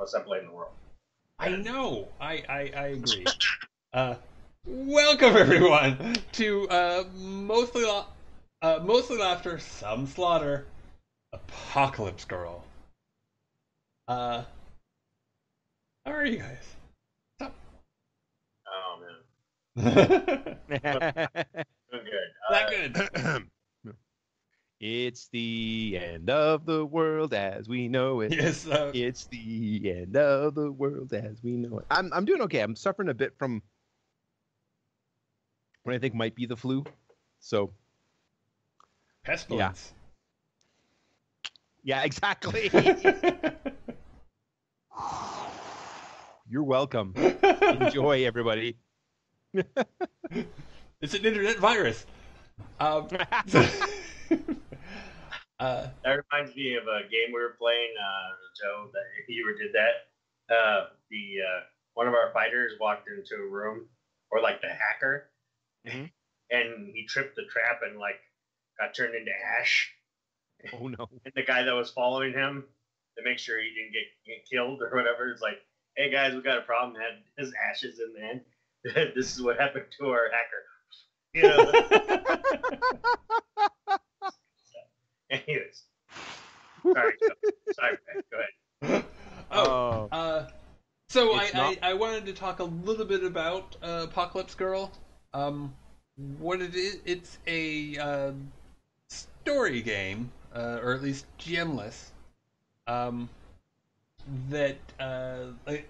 assembly in the world. I know. I agree. Welcome everyone to mostly laughter, some slaughter, Apocalypse Girl. How are you guys? What's Oh up? man, doing good. That good. It's the end of the world as we know it. Yes. It's the end of the world as we know it. I'm doing okay. I'm suffering a bit from what I think might be the flu. So Pestilence. yeah, exactly. You're welcome. Enjoy, everybody. It's an internet virus. That reminds me of a game we were playing, Joe. That you did that. The one of our fighters walked into a room, or like the hacker, Mhm. and he tripped the trap and like got turned into ash. Oh no. And the guy that was following him to make sure he didn't get killed or whatever is like, "Hey guys, we got a problem. Had his ashes in the end. This is what happened to our hacker." You know. Anyways, sorry, Joe. Sorry, Pat. Go ahead. So It's not- I wanted to talk a little bit about Apocalypse Girl. What it is, it's a story game, or at least gmless, that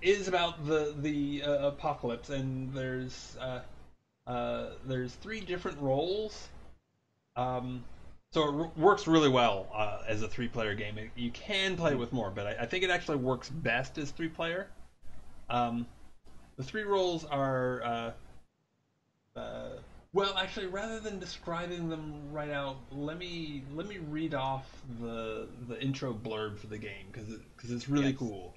is about the apocalypse, and there's three different roles. So it works really well as a three-player game. You can play with more, but I think it actually works best as three-player. The three roles are, well, actually, rather than describing them right out, let me read off the intro blurb for the game because it's really Yes. cool.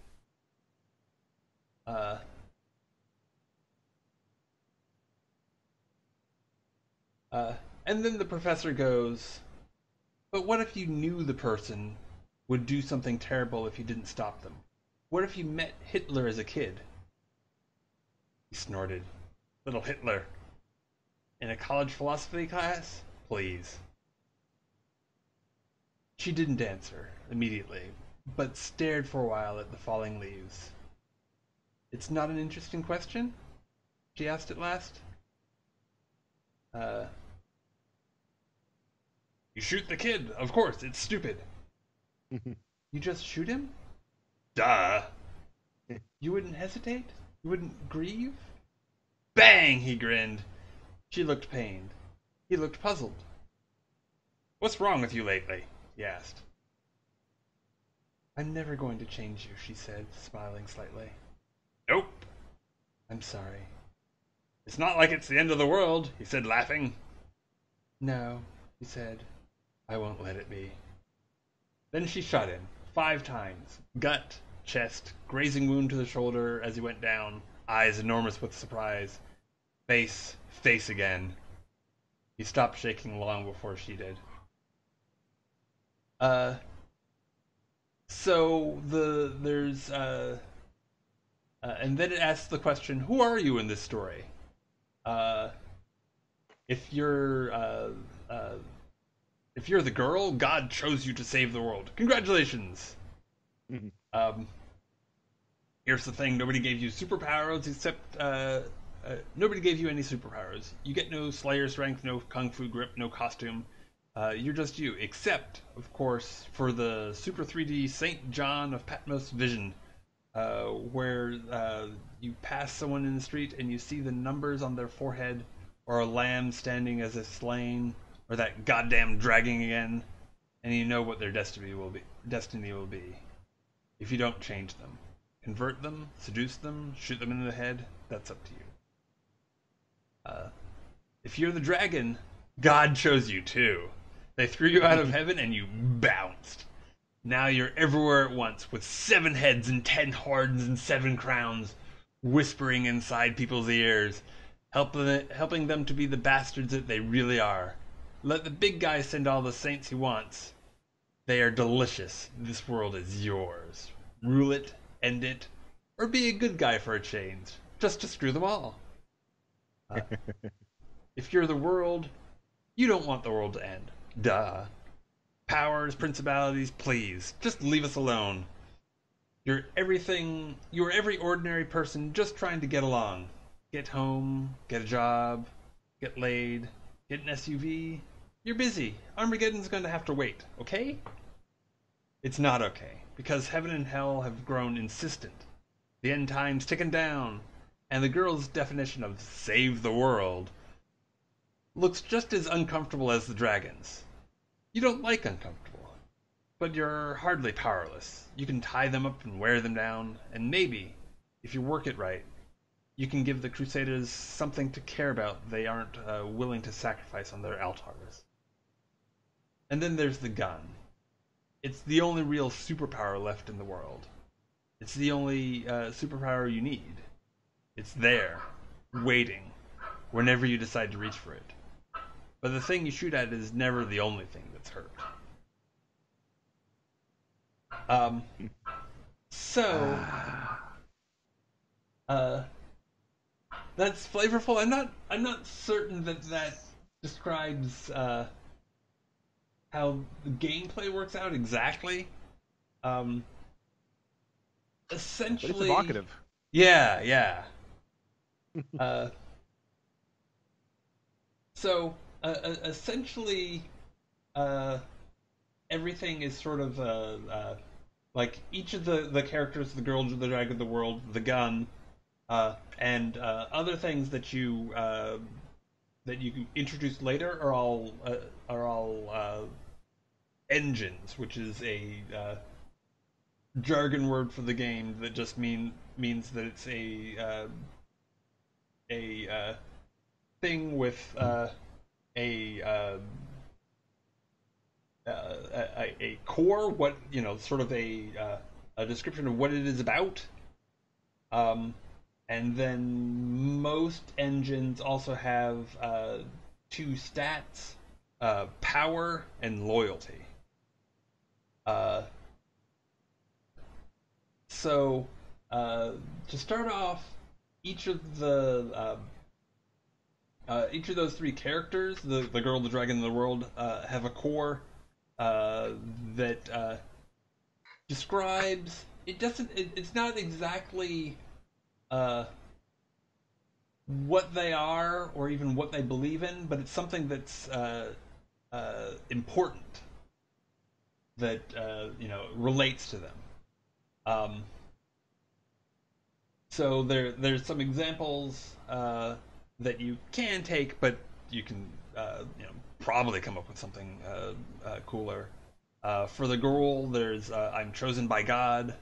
And then the professor goes, "But what if you knew the person would do something terrible if you didn't stop them? What if you met Hitler as a kid?" He snorted. "Little Hitler. In a college philosophy class? Please." She didn't answer immediately, but stared for a while at the falling leaves. "It's not an interesting question?" she asked at last. You shoot the kid, of course, it's stupid." "You just shoot him?" "Duh." "You wouldn't hesitate? You wouldn't grieve?" Bang! He grinned. She looked pained. He looked puzzled. "What's wrong with you lately?" he asked. "I'm never going to change you," she said, smiling slightly. "Nope." "I'm sorry." "It's not like it's the end of the world," he said, laughing. "No," he said. "I won't let it be." Then she shot him 5 times. Gut, chest, grazing wound to the shoulder as he went down, eyes enormous with surprise. Face again. He stopped shaking long before she did. So there's and then it asks the question, who are you in this story? If you're the girl, God chose you to save the world. Congratulations. Here's the thing: nobody gave you superpowers except nobody gave you any superpowers. You get no Slayer strength, no kung fu grip, no costume. You're just you, except, of course, for the Super 3D Saint John of Patmos vision, where you pass someone in the street and you see the numbers on their forehead, or a lamb standing as if slain, or that goddamn dragging again, and you know what their destiny will be. If you don't change them. Convert them, seduce them, shoot them in the head, that's up to you. If you're the dragon, God chose you too. They threw you out of heaven and you bounced. Now you're everywhere at once, with 7 heads and 10 horns and 7 crowns, whispering inside people's ears, helping them to be the bastards that they really are. Let the big guy send all the saints he wants. They are delicious. This world is yours. Rule it end it, or be a good guy for a change, just to screw them all. If you're the world, you don't want the world to end. Duh. Powers, principalities, please, just leave us alone. You're everything. You're every ordinary person just trying to get along. Get home, get a job, get laid, get an SUV. You're busy. Armageddon's going to have to wait, okay? It's not okay, because heaven and hell have grown insistent. The end time's ticking down, and the girl's definition of save the world looks just as uncomfortable as the dragon's. You don't like uncomfortable, but you're hardly powerless. You can tie them up and wear them down, and maybe, if you work it right, you can give the Crusaders something to care about they aren't willing to sacrifice on their altars. And then there's the gun. It's the only real superpower left in the world. It's the only superpower you need. It's there, waiting, whenever you decide to reach for it. But the thing you shoot at is never the only thing that's hurt. That's flavorful. I'm not certain that describes how the gameplay works out exactly. Essentially, but it's evocative. Yeah. Essentially, everything is sort of like each of the characters, the girl, the dragon, the world, the gun, and other things that you introduce later are all engines, which is a jargon word for the game that just means that it's a thing with a core, what sort of a description of what it is about. And then most engines also have two stats, power and loyalty. So to start off, each of those three characters, the girl, the dragon, and the world, have a core that describes. It's not exactly what they are or even what they believe in, but it's something that's important that relates to them. So there's some examples that you can take, but you can probably come up with something cooler. For the girl, there's I'm chosen by God.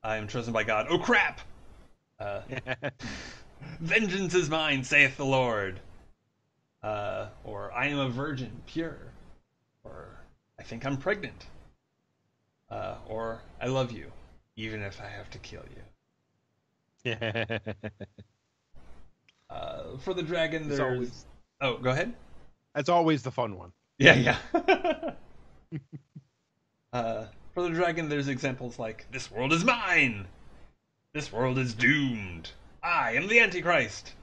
I am chosen by God. Oh crap! Vengeance is mine, saith the Lord. Or I am a virgin, pure. Or I think I'm pregnant. Or I love you, even if I have to kill you. For the dragon, there's always... Oh, go ahead. That's always the fun one. Yeah. For the dragon, there's examples like, this world is mine! This world is doomed! I am the Antichrist!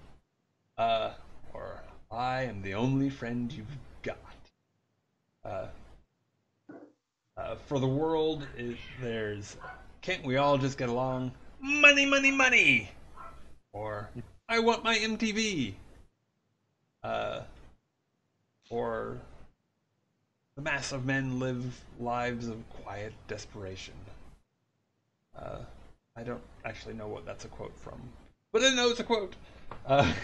Or, I am the only friend you've got. For the world, there's, can't we all just get along? Money, money, money! Or, I want my MTV! Or, the mass of men live lives of quiet desperation. I don't actually know what that's a quote from, but I know it's a quote. That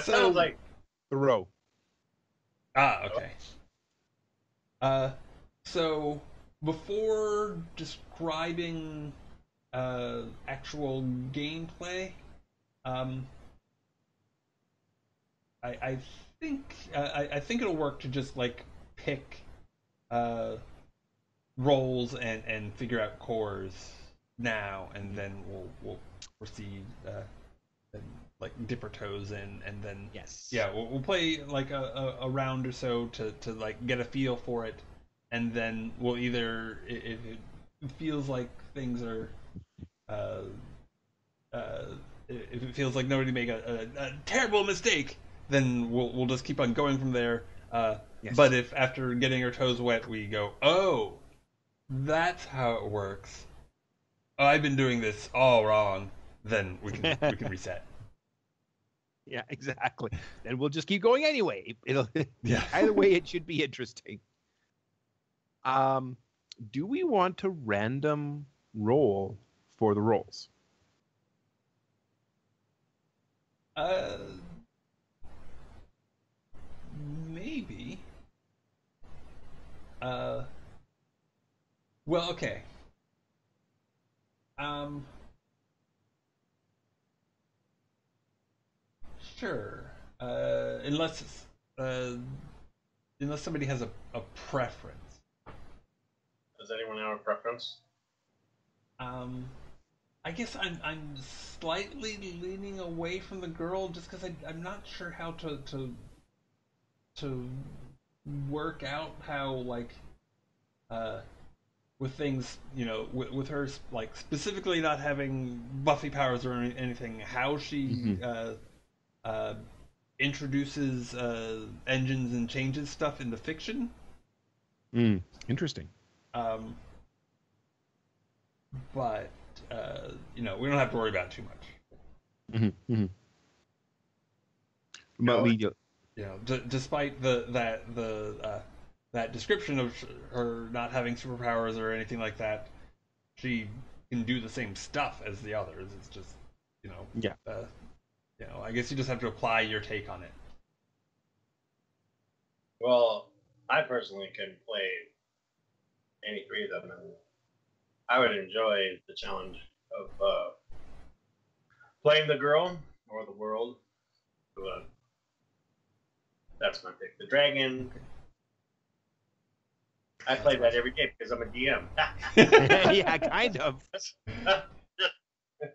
sounds like Thoreau. Okay. So before describing actual gameplay, I think it'll work to just like pick roles and figure out cores now, and then we'll proceed and like dip our toes in, and then we'll play like a round or so to like get a feel for it, and then we'll either, if it feels like things are, uh, uh, if it feels like nobody made a terrible mistake, then we'll just keep on going from there. Yes. But if after getting our toes wet we go, oh, that's how it works. Oh, I've been doing this all wrong. Then we can reset. Yeah, exactly. Then we'll just keep going anyway. Yeah. Either way, it should be interesting. Do we want to random roll for the rolls? Maybe. Well, okay. Sure. Unless somebody has a preference. Does anyone have a preference? I guess I'm slightly leaning away from the girl just because I'm not sure how to work out how, like, with things, with her, like, specifically not having Buffy powers or anything, how she introduces engines and changes stuff into fiction. Interesting. But we don't have to worry about it too much. Despite that description of her not having superpowers or anything like that, she can do the same stuff as the others. It's just, I guess you just have to apply your take on it. Well, I personally can play any three of them, and I would enjoy the challenge of playing the girl or the world. That's my pick. The dragon. I play that every day because I'm a DM. Yeah, kind of.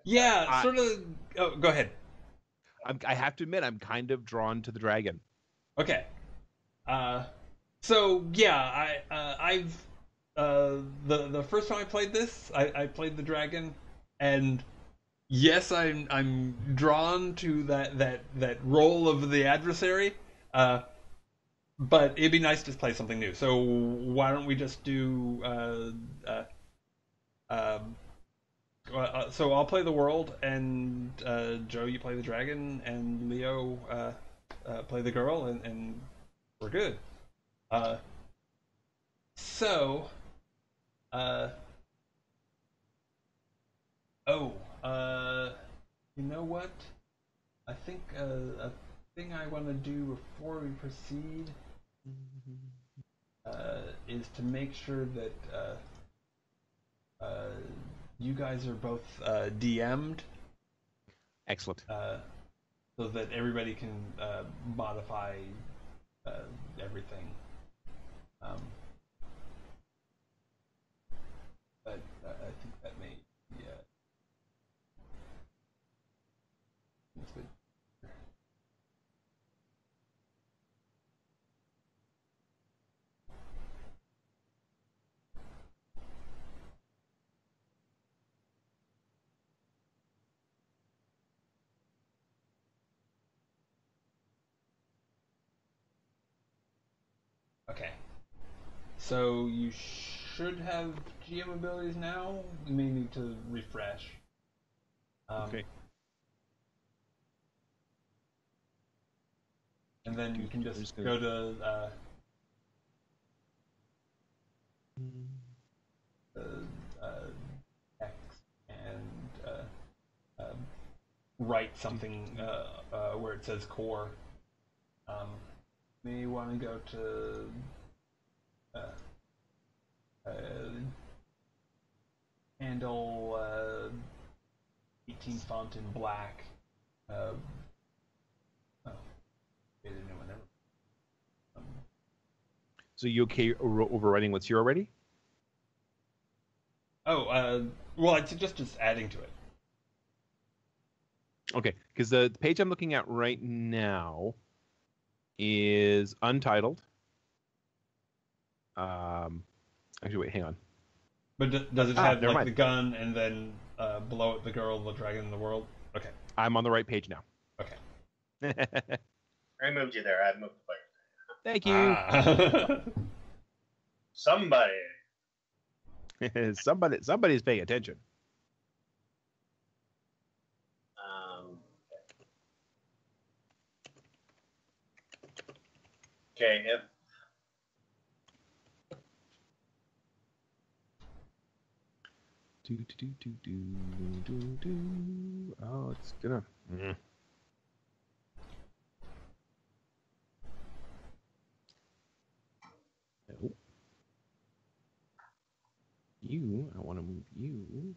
Yeah, sort of. Oh, go ahead. I have to admit, I'm kind of drawn to the dragon. Okay. So yeah, I've the first time I played this, I played the dragon, and yes, I'm drawn to that role of the adversary. But it'd be nice to play something new. So why don't we just do? So I'll play the world, and Joe, you play the dragon, and Leo play the girl, and we're good. You know what? I think a thing I want to do before we proceed is to make sure that you guys are both DM'd. Excellent. So that everybody can modify everything. But I think that may be that's good. Okay. So you should have GM abilities now. You may need to refresh. Okay. And then you can just go to X and write something where it says core. May want to go to handle 18 font in black. Get a new one. So you okay overwriting what's here already? Well, it's just adding to it. Okay, because the page I'm looking at right now is untitled. Actually, wait, hang on. But does it have never like mind. the gun and then below it the girl, the dragon, and the world? Okay. I'm on the right page now. Okay. I moved you there. I moved the player. Thank you. Ah. Somebody. Somebody's paying attention. Okay, if Oh, it's gonna. Nope. You, I want to move you.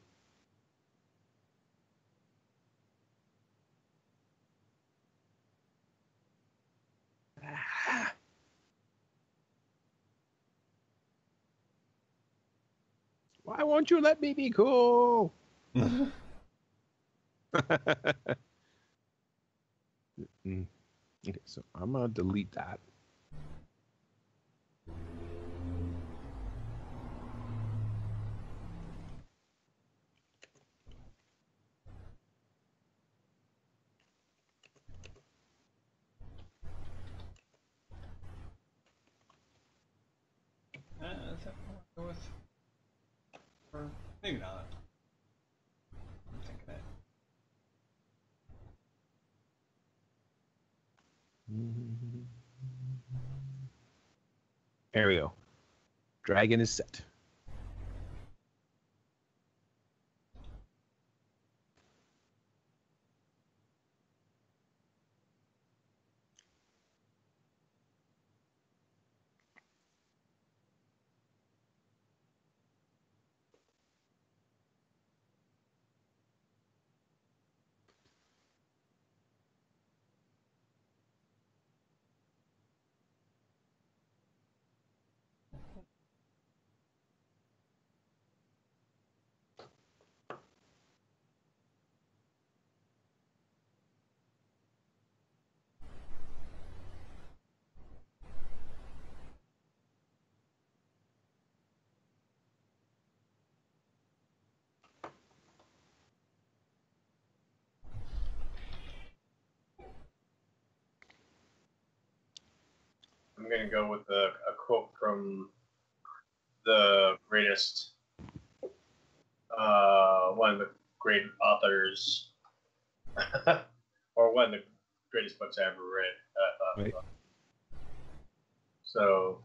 Ah. Why won't you let me be cool? Okay, so I'm gonna delete that. Is that what I go with? Or maybe not. I'm thinking it. There we go. Dragon is set. I'm going to go with a quote from the greatest, one of the great authors, or one of the greatest books I ever read. Right. So,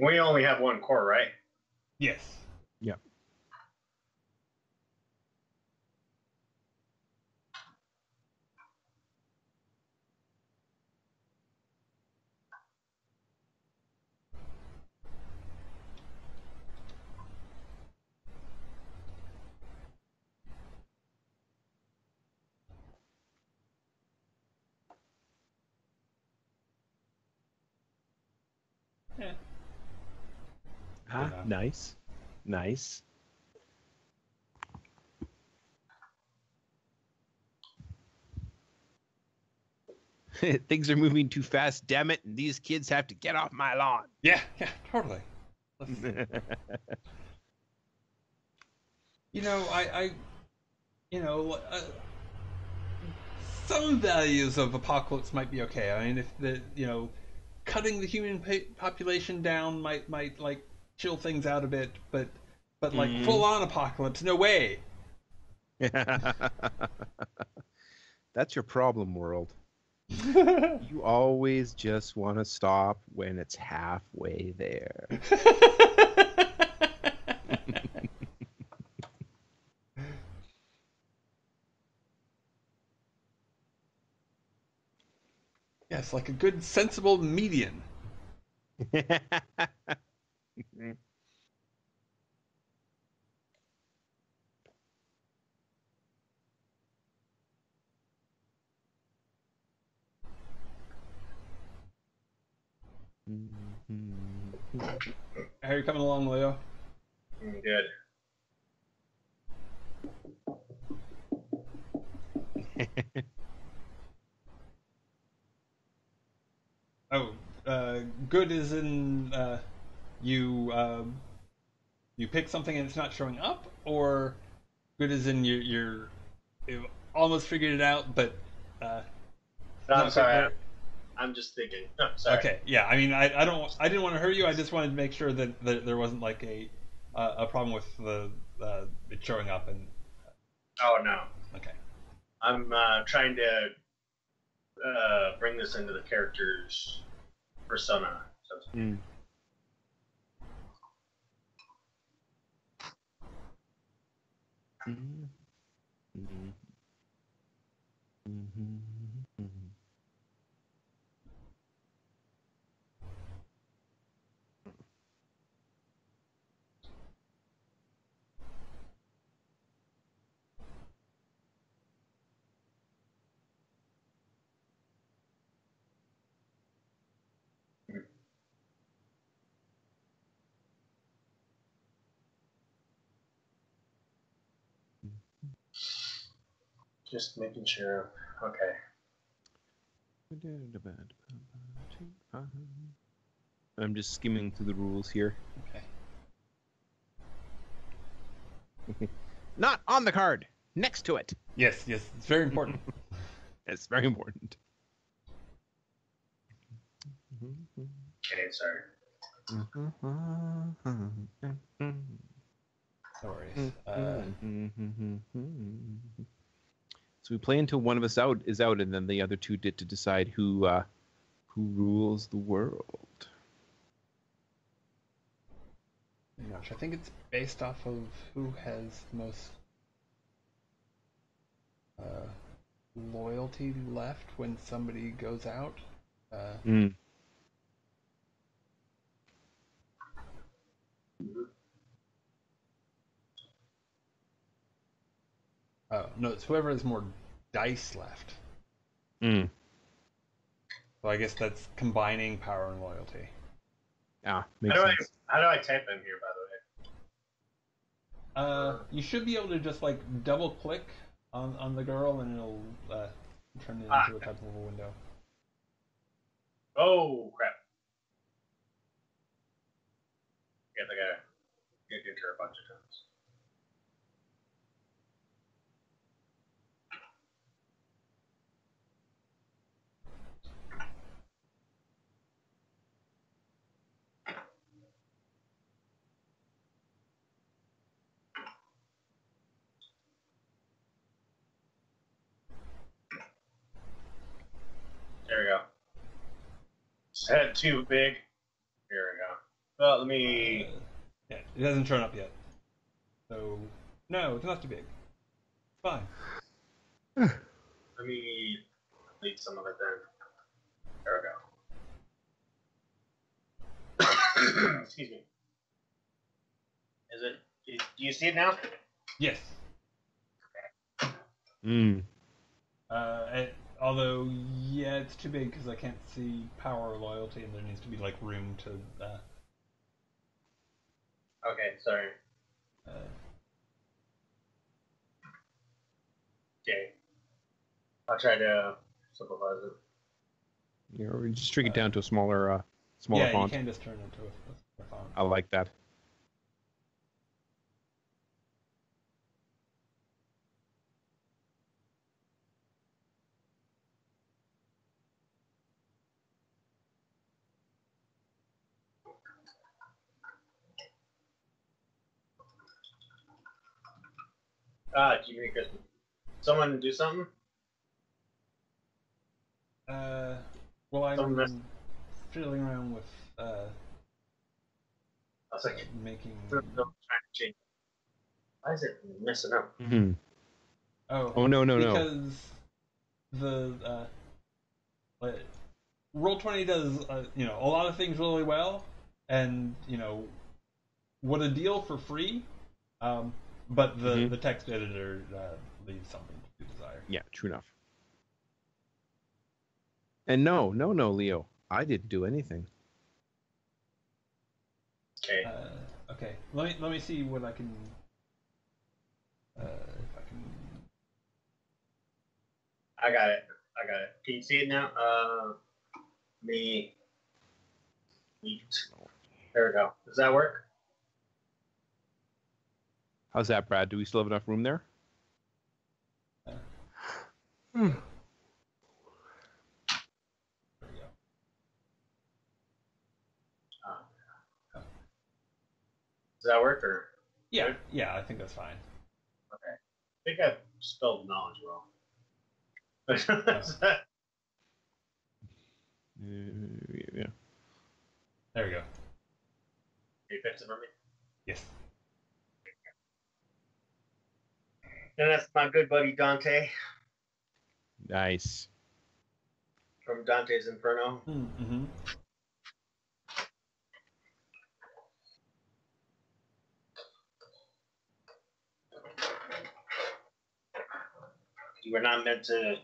we only have one core, right? Yes. Yeah. Yeah. Ah, nice. Nice. Things are moving too fast, damn it, and these kids have to get off my lawn. Yeah, totally. Some values of apocalypse might be okay. I mean, if cutting the human population down might like chill things out a bit, but like full on apocalypse, no way. That's your problem, world. You always just want to stop when it's halfway there. Yes, like a good sensible median. How are you coming along, Leo? Good. Oh, good is in you you pick something and it's not showing up, or good is in you almost figured it out, but No, not I'm sorry. quite I'm just thinking. No, sorry. okay, yeah. I mean, I didn't want to hurt you. I just wanted to make sure that there wasn't like a problem with the it showing up and Oh no. okay. I'm trying to bring this into the character's persona. So. Mm. Just making sure. Okay. I'm just skimming through the rules here. Okay. Not on the card. Next to it. Yes, it's very important. It's very important. Okay, sorry. No worries. So we play until one of us is out, and then the other two get to decide who rules the world. Gosh, I think it's based off of who has the most loyalty left when somebody goes out. Oh, no, it's whoever has more dice left. So I guess that's combining power and loyalty. Makes sense. How do I type in here, by the way? You should be able to just like double click on the girl and it'll turn it into a type of a window. Oh crap! Guess I gotta get into her a bunch of times. There we go. Head too big. Here we go. Well, let me. Yeah, it hasn't shown up yet. So no, it's not too big. Fine. Let me delete some of it then. There we go. Excuse me. Is it? Do you see it now? Yes. Although, yeah, it's too big because I can't see power or loyalty, and there needs to be like room to. Okay, sorry. Okay. I'll try to simplify it. Yeah, or just shrink it down to a smaller font. Yeah, you can just turn it into a font. I like that. Jiminy Christmas. Someone do something? Well, Something I'm fiddling around with I was like, making. trying to change. Why is it messing up? Oh no! Because the Roll20 does a lot of things really well, and what a deal for free. But the text editor leaves something to desire. Yeah, true enough. And no, Leo, I didn't do anything. Okay. Okay. Let me see what I can. If I can. I got it. Can you see it now? Me. There we go. Does that work? How's that, Brad? Do we still have enough room there? There we go. Does that work or? Yeah, yeah, I think that's fine. Okay. I think I spelled knowledge wrong. Yeah. There we go. Can you fix it for me? Yes. And that's my good buddy Dante Nice. from Dante's Inferno. Mm-hmm. You were not meant to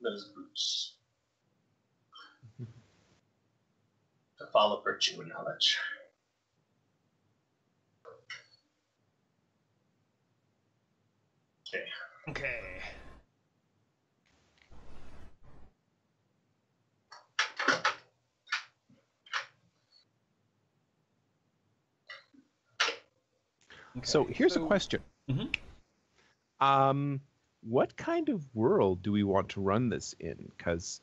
let his boots. To follow virtue and knowledge. Okay. Okay. So here's a question. What kind of world do we want to run this in? Because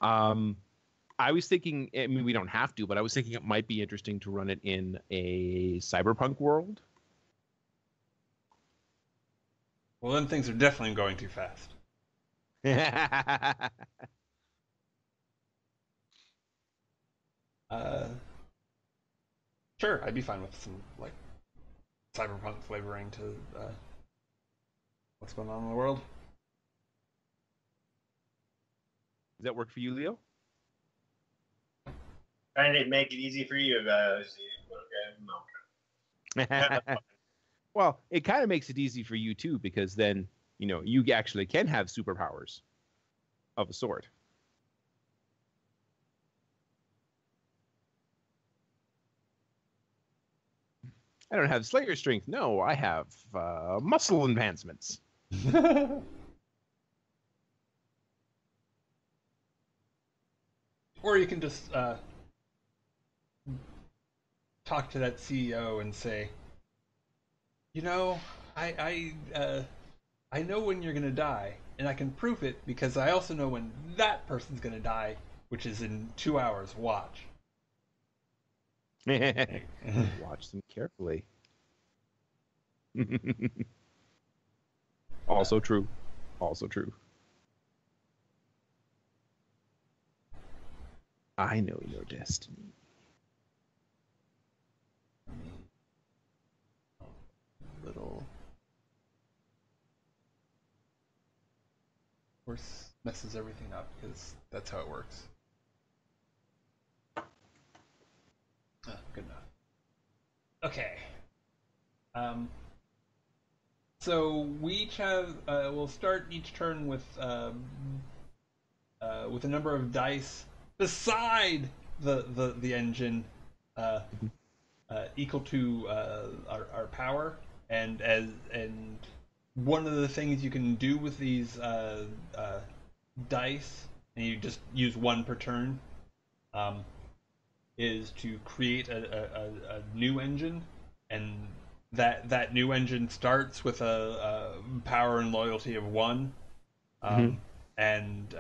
I was thinking, I mean, we don't have to, but I was thinking it might be interesting to run it in a cyberpunk world. Well, then things are definitely going too fast. Sure, I'd be fine with some like cyberpunk flavoring to what's going on in the world. Does that work for you, Leo? Trying to make it easy for you guys. Well, it kind of makes it easy for you too, because then you actually can have superpowers of a sort. I don't have Slayer strength. No, I have muscle enhancements. Or you can just talk to that CEO and say, I know when you're gonna die, and I can prove it because I also know when that person's gonna die, which is in 2 hours. Watch. Watch them carefully. Also true. Also true. I know your destiny. Little. Of course, messes everything up because that's how it works. Good enough. Okay. So we each have. We'll start each turn with a number of dice beside the engine, equal to our power, and one of the things you can do with these dice, and you just use one per turn, is to create a new engine, and that new engine starts with a power and loyalty of 1, and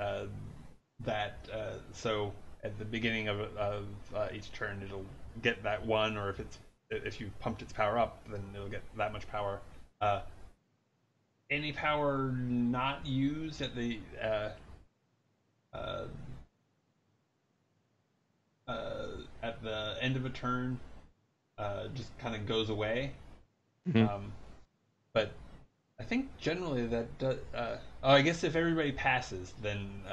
so at the beginning of each turn it'll get that 1, or if you pumped its power up, then it'll get that much power. Any power not used at the end of a turn just kind of goes away. But I think generally that does. I guess if everybody passes, then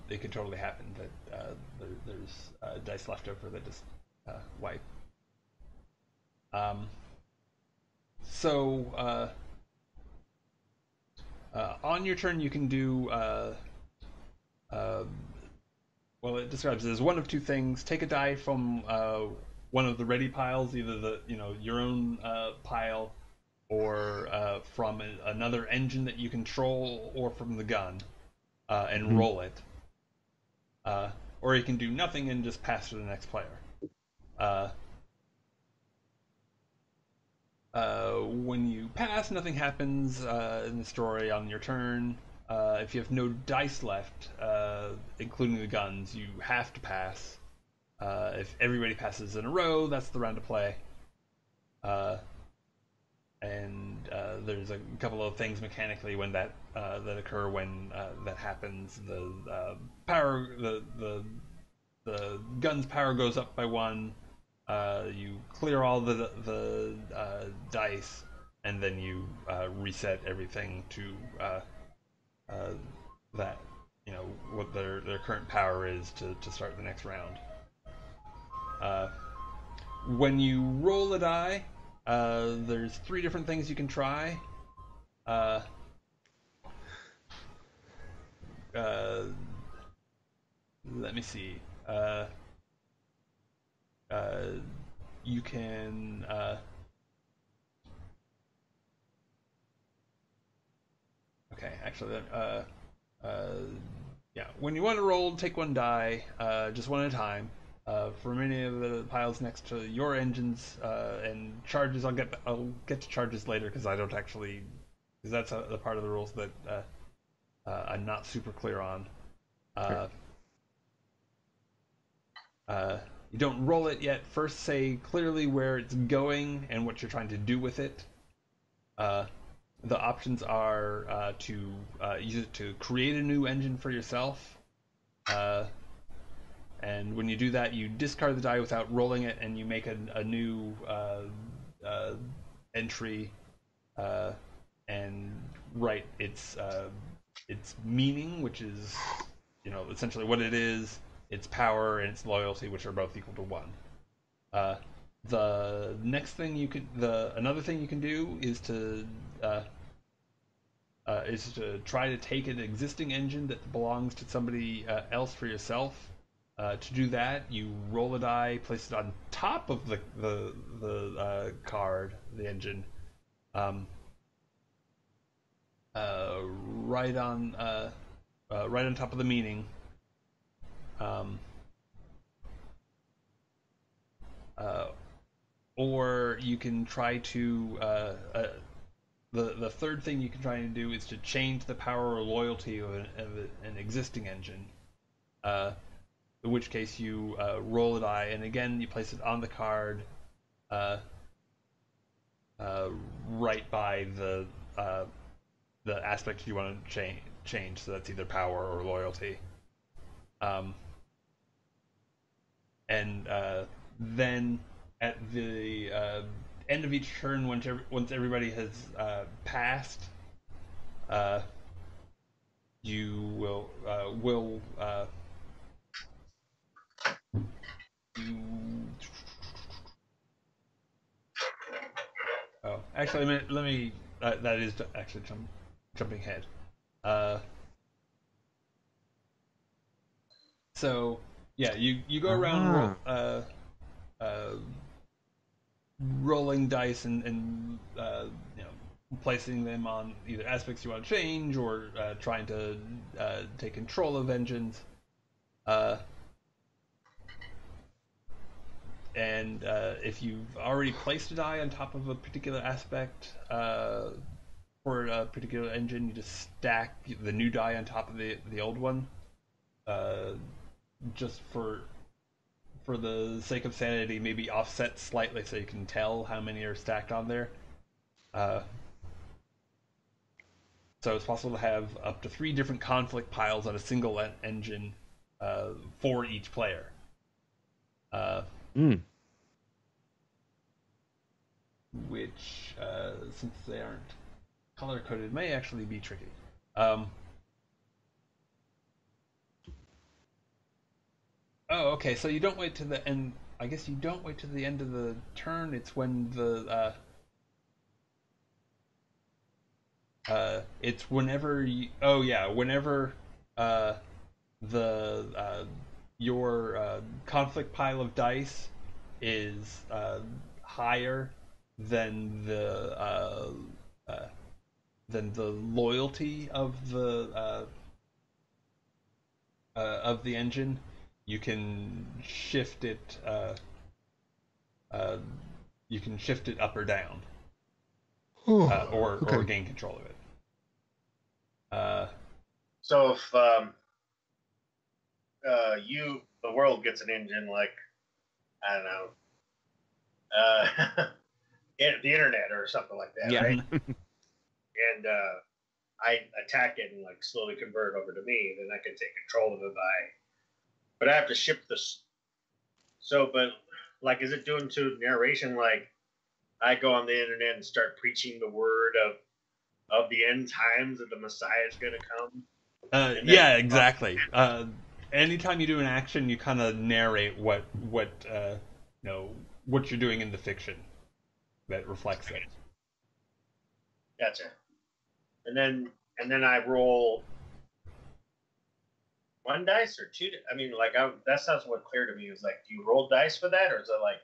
it could totally happen that there's dice left over that just wipe. So on your turn, you can do Well, it describes it as one of two things. Take a die from one of the ready piles, either your own pile, or from another engine that you control, or from the gun, and roll it. Or you can do nothing and just pass to the next player. When you pass, nothing happens in the story on your turn. If you have no dice left, including the guns, you have to pass. If everybody passes in a row, that's the round to play. And there's a couple of things mechanically when that occur when that happens. The power, the gun's power goes up by 1. You clear all the dice, and then you reset everything to that, what their current power is to start the next round. When you roll a die, there's 3 different things you can try. Let me see. You can okay, actually, yeah. When you want to roll, take 1 die, just one at a time. For many of the piles next to your engines and charges, I'll get to charges later because I don't actually, because that's the part of the rules that I'm not super clear on. You don't roll it yet. First, say clearly where it's going and what you're trying to do with it. The options are to use it to create a new engine for yourself. And when you do that, you discard the die without rolling it, and you make a new entry and write its meaning, which is essentially what it is, its power, and its loyalty, which are both equal to 1. The next thing another thing you can do is to try to take an existing engine that belongs to somebody else for yourself. To do that, you roll a die, place it on top of the card, the engine, right on top of the meaning. Or you can try to the third thing you can try to do is to change the power or loyalty of an existing engine. In which case you roll a die, and again you place it on the card, right by the aspect you want to change. So that's either power or loyalty. And then at the end of each turn, once everybody has passed, you will Oh, actually, let me. That is actually jumping ahead. So yeah, you go around rolling dice and placing them on either aspects you want to change or trying to take control of engines. And if you've already placed a die on top of a particular aspect for a particular engine, you just stack the new die on top of the old one, just for the sake of sanity, maybe offset slightly so you can tell how many are stacked on there. So it's possible to have up to 3 different conflict piles on a single engine for each player. Which, since they aren't color-coded, may actually be tricky. Oh, okay, so you don't wait to the end. I guess you don't wait to the end of the turn. It's when it's whenever you... Oh, yeah, whenever the your conflict pile of dice is higher than the loyalty of the engine, you can shift it. You can shift it up or down, or gain control of it. So if the world gets an engine like, I don't know, the internet or something like that, right? And I attack it and like slowly convert it over to me, then I can take control of it but I have to ship this. So, but like, is it doing to narration? Like, I go on the internet and start preaching the word of the end times that the Messiah is going to come. Yeah, exactly. Anytime you do an action, you kind of narrate what you're doing in the fiction that reflects it. Gotcha. And then I roll one dice or two. I mean, like that sounds what clear to me. Is like, do you roll dice for that, or is it like?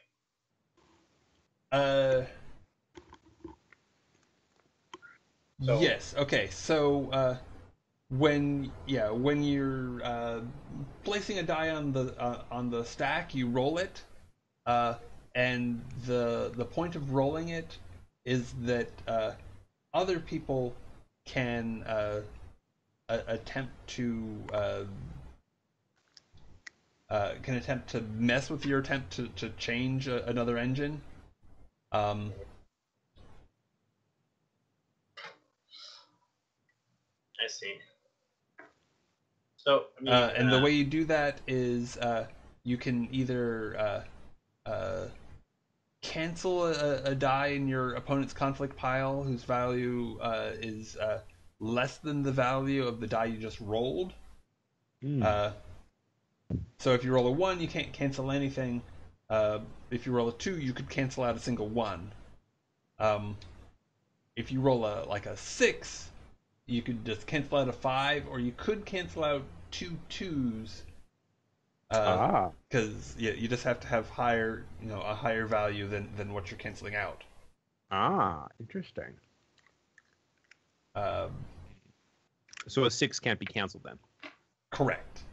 Yes. Okay. So when you're placing a die on the stack, you roll it, and the point of rolling it is that other people can attempt to mess with your attempt to change another engine. I see. So, I mean, and the way you do that is you can either cancel a die in your opponent's conflict pile whose value is less than the value of the die you just rolled. So if you roll a 1, you can't cancel anything. If you roll a 2, you could cancel out a single 1. If you roll a 6, you could just cancel out a 5, or you could cancel out 2 2s. Because you just have to have a higher value than what you're canceling out. Interesting. So a 6 can't be canceled then? Correct.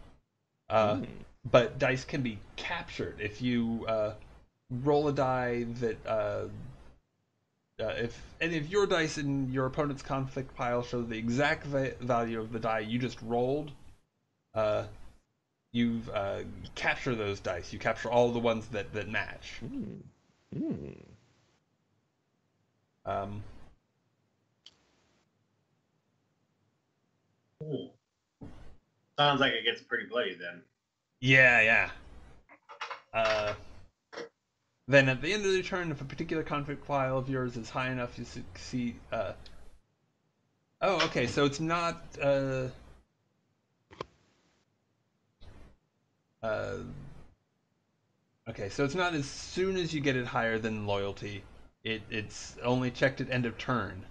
But dice can be captured. If you roll a die that if any of your dice in your opponent's conflict pile show the exact value of the die you just rolled, you capture those dice. You capture all the ones that match. Sounds like it gets pretty bloody then. Yeah. Then at the end of the turn, if a particular conflict file of yours is high enough, you succeed. Okay, so it's not. Okay, so it's not as soon as you get it higher than loyalty. It's only checked at end of turn.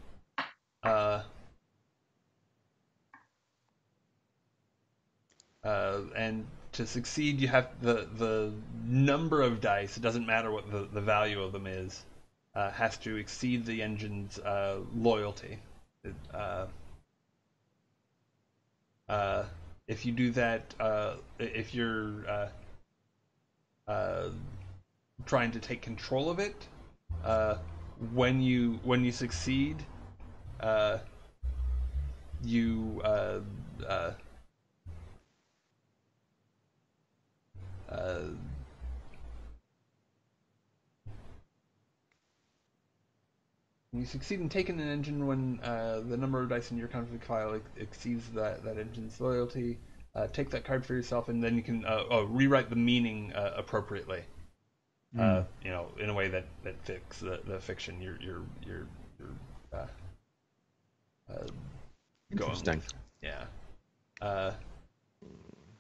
And to succeed, you have the number of dice. It doesn't matter what the value of them is. Has to exceed the engine's loyalty. If you do that, if you're trying to take control of it, when you succeed, you you succeed in taking an engine when the number of dice in your conflict file exceeds that engine's loyalty. Take that card for yourself, and then you can rewrite the meaning appropriately. In a way that fits the fiction you're Interesting. Yeah.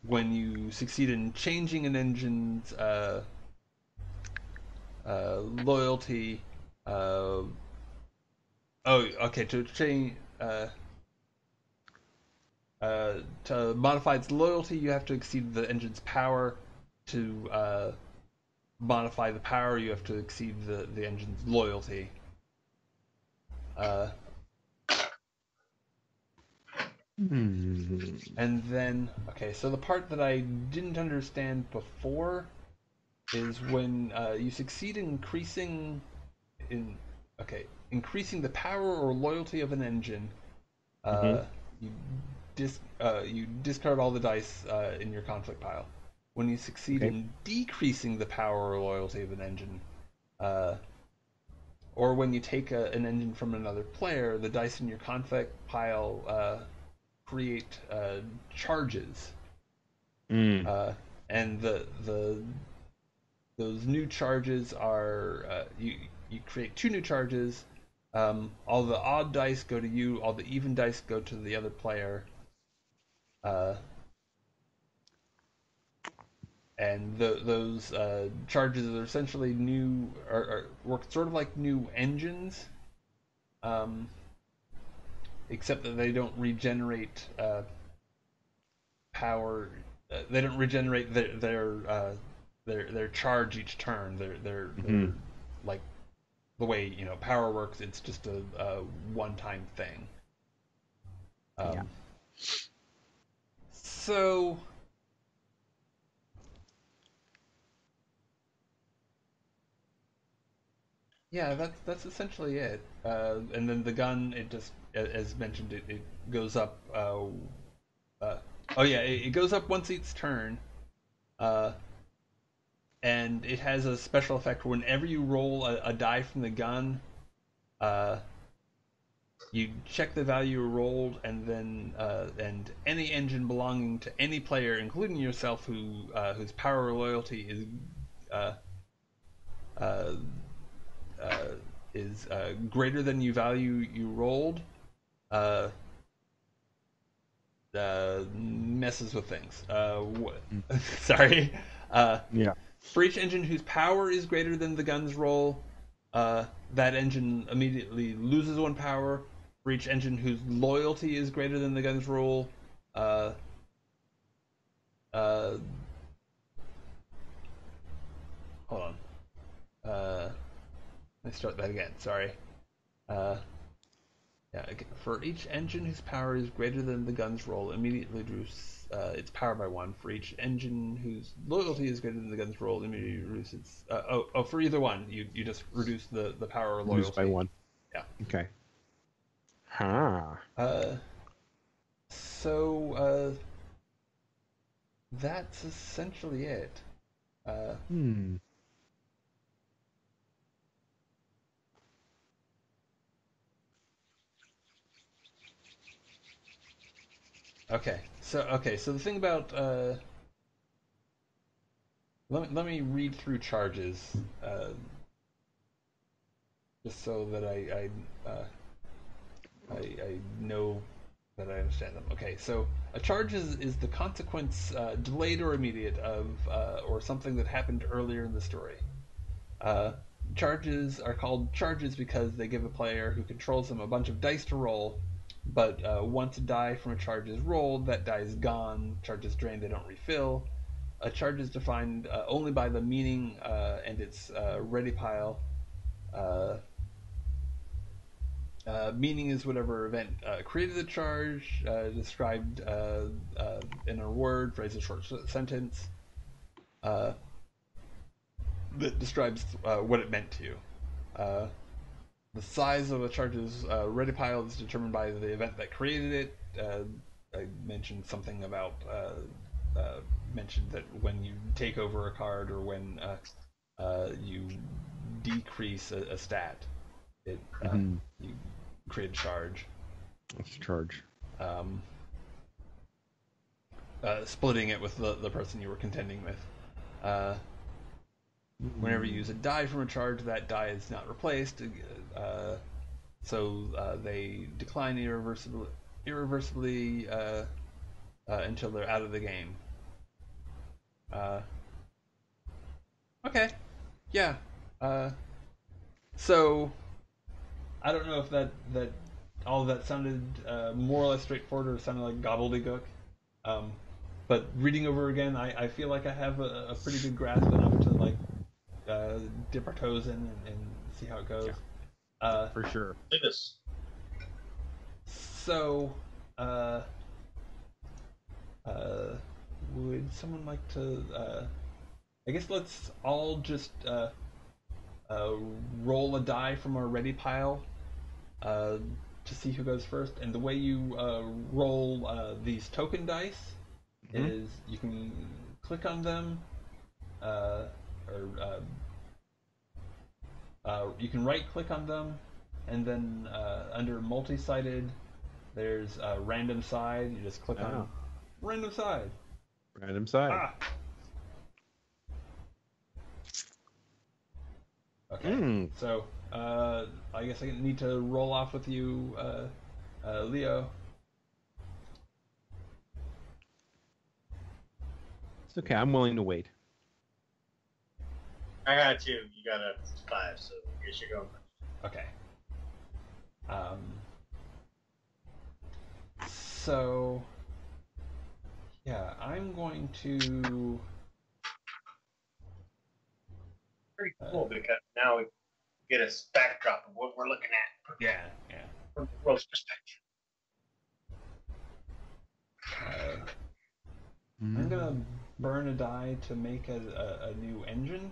When you succeed in changing an engine's loyalty, to change. To modify its loyalty, you have to exceed the engine's power. To modify the power, you have to exceed the engine's loyalty. And then, okay, so the part that I didn't understand before is when you succeed in increasing the power or loyalty of an engine. You you discard all the dice in your conflict pile. When you succeed in decreasing the power or loyalty of an engine, or when you take an engine from another player, the dice in your conflict pile create charges, and those new charges are you create 2 new charges. All the odd dice go to you. All the even dice go to the other player. And those charges are essentially new, or work sort of like new engines, except that they don't regenerate power. They don't regenerate their charge each turn. They're like the way power works. It's just a one-time thing. So. Yeah, that's essentially it. And then the gun, it just, as mentioned, it goes up. It goes up once each turn, and it has a special effect. Whenever you roll a die from the gun, you check the value rolled, and then and any engine belonging to any player, including yourself, whose power or loyalty is greater than you value you rolled, messes with things. Sorry. For each engine whose power is greater than the gun's roll, that engine immediately loses 1 power. For each engine whose loyalty is greater than the gun's roll, hold on. Let's start that again. Sorry. For each engine whose power is greater than the gun's roll, immediately reduce its power by 1. For each engine whose loyalty is greater than the gun's roll, immediately reduce its. For either one, you just reduce the power or loyalty. Reduce by 1. Yeah. Okay. So that's essentially it. Okay, so the thing about let me read through charges, just so that I know that I understand them. Okay, so a charge is the consequence, delayed or immediate, of or something that happened earlier in the story. Charges are called charges because they give a player who controls them a bunch of dice to roll. But once a die from a charge is rolled, that die is gone. Charge is drained, they don't refill. A charge is defined only by the meaning and its ready pile. Meaning is whatever event created the charge, described in a word, phrase, or short sentence that describes what it meant to you. The size of a charge's ready pile is determined by the event that created it. I mentioned something about mentioned that when you take over a card, or when you decrease a stat, it you create a charge. What's charge? Splitting it with the person you were contending with. Whenever you use a die from a charge, that die is not replaced, so they decline irreversibly until they're out of the game. Okay, yeah. So I don't know if that all of that sounded more or less straightforward, or sounded like gobbledygook. But reading over again, I feel like I have a pretty good grasp, enough to like dip our toes in and see how it goes. Yeah. For sure. Do this. So, would someone like to? I guess let's all just roll a die from our ready pile to see who goes first. And the way you roll these token dice is you can click on them, or you can right-click on them, and then under multi-sided, there's a random side. You just click on random side. Random side. Ah. Okay. So I guess I need to roll off with you, Leo. It's okay. I'm willing to wait. I got a 2. You got a 5, so I guess you're going first. Okay. So yeah, I'm going to. Pretty cool because now we get a backdrop of what we're looking at. Yeah. From the world's perspective. I'm gonna burn a die to make a new engine.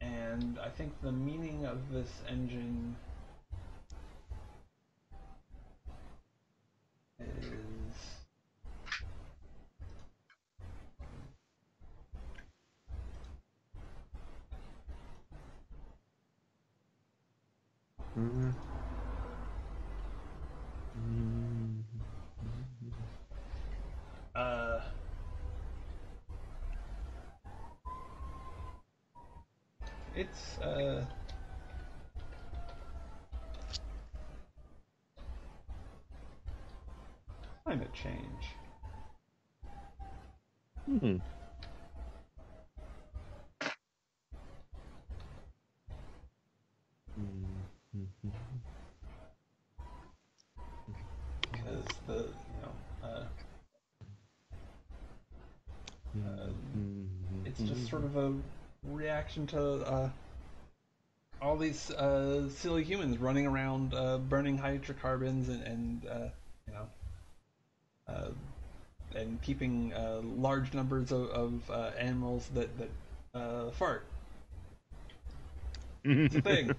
And I think the meaning of this engine is it's climate change. Because it's just sort of a reaction to all these silly humans running around burning hydrocarbons and keeping large numbers of animals that fart. It's a thing.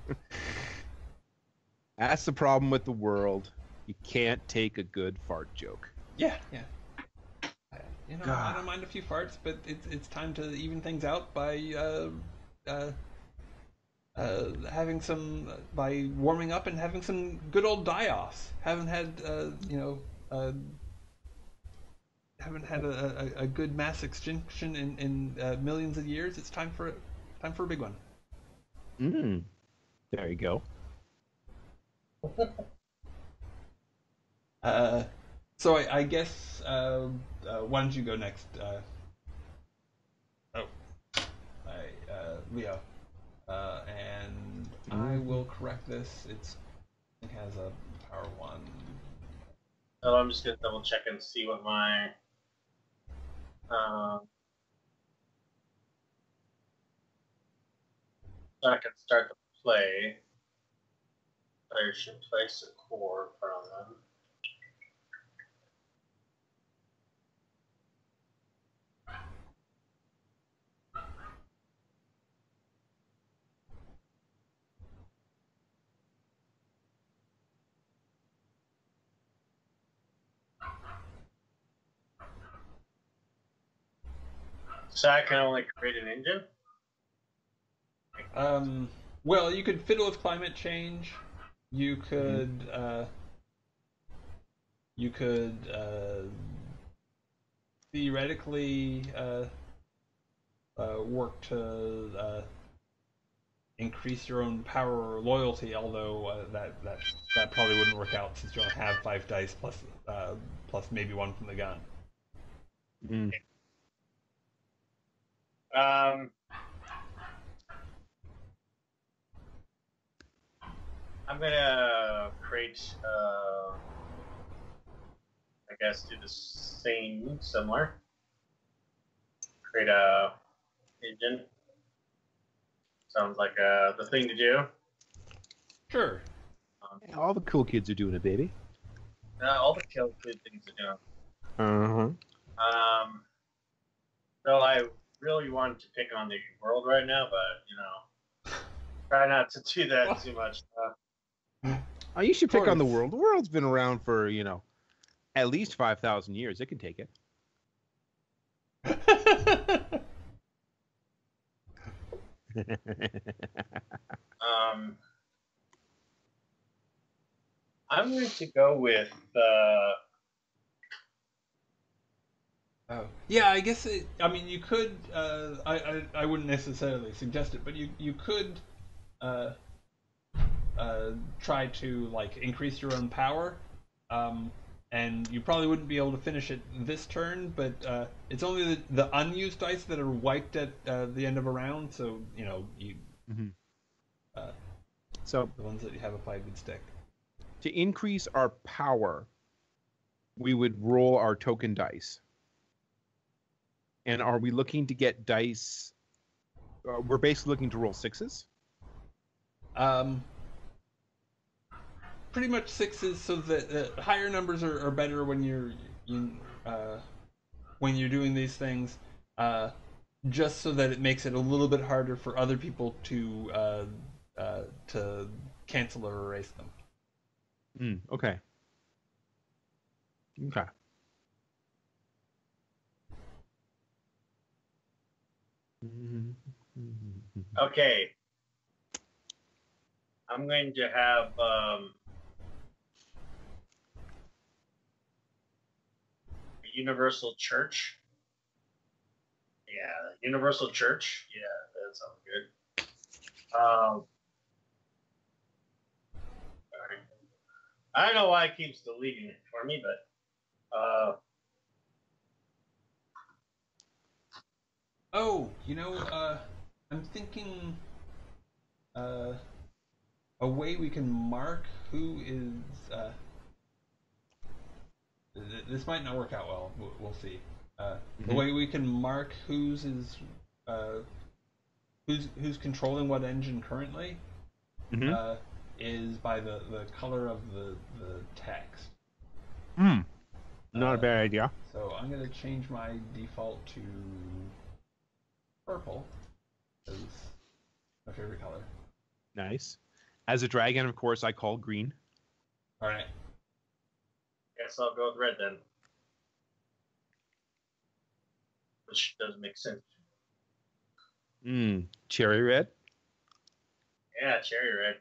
That's the problem with the world. You can't take a good fart joke. Yeah. I don't mind a few farts, but it's time to even things out by having some by warming up and having some good old die-offs. Haven't had a good mass extinction in millions of years. It's time for a big one. There you go. So I guess why don't you go next? Leo. And I will correct this. It has a power 1. So I'm just gonna double check and see what my so I can start the play. Players should place a core in front of them. So I can only create an engine? Well, you could fiddle with climate change. You could theoretically work to increase your own power or loyalty, although that probably wouldn't work out since you only have 5 dice plus maybe 1 from the gun. Mm. I'm gonna create, I guess, do the same, similar. Create a engine. Sounds like the thing to do. Sure. Yeah, all the cool kids are doing it, baby. All the kill good things to do. Uh-huh. So I really wanted to pick on the world right now, but try not to do that too much. Oh, you should pick on the course. world. The world's been around for, at least 5,000 years. It can take it. I'm going to go with Oh. Yeah, I guess I mean, you could. I wouldn't necessarily suggest it, but you could uh, try to like increase your own power. And you probably wouldn't be able to finish it this turn, but it's only the unused dice that are wiped at the end of a round. So you Mhm. uh, So the ones that you have applied would stick. to increase our power, we would roll our token dice. And are we looking to get dice? We're basically looking to roll sixes. Pretty much sixes, so that higher numbers are better when when you're doing these things. Just so that it makes it a little bit harder for other people to cancel or erase them. Okay. Okay. okay. I'm going to have a universal church. Yeah, universal church. Yeah, that sounds good. I don't know why it keeps deleting it for me, but Oh, I'm thinking a way we can mark who is. This might not work out well. We'll see. The way we can mark uh, who's controlling what engine currently is by the color of the text. Not a bad idea. So I'm gonna change my default to purple, because my favorite color. Nice. As a dragon, of course, I call green. All right. guess I'll go with red then. Which does make sense. Cherry red. Yeah, cherry red.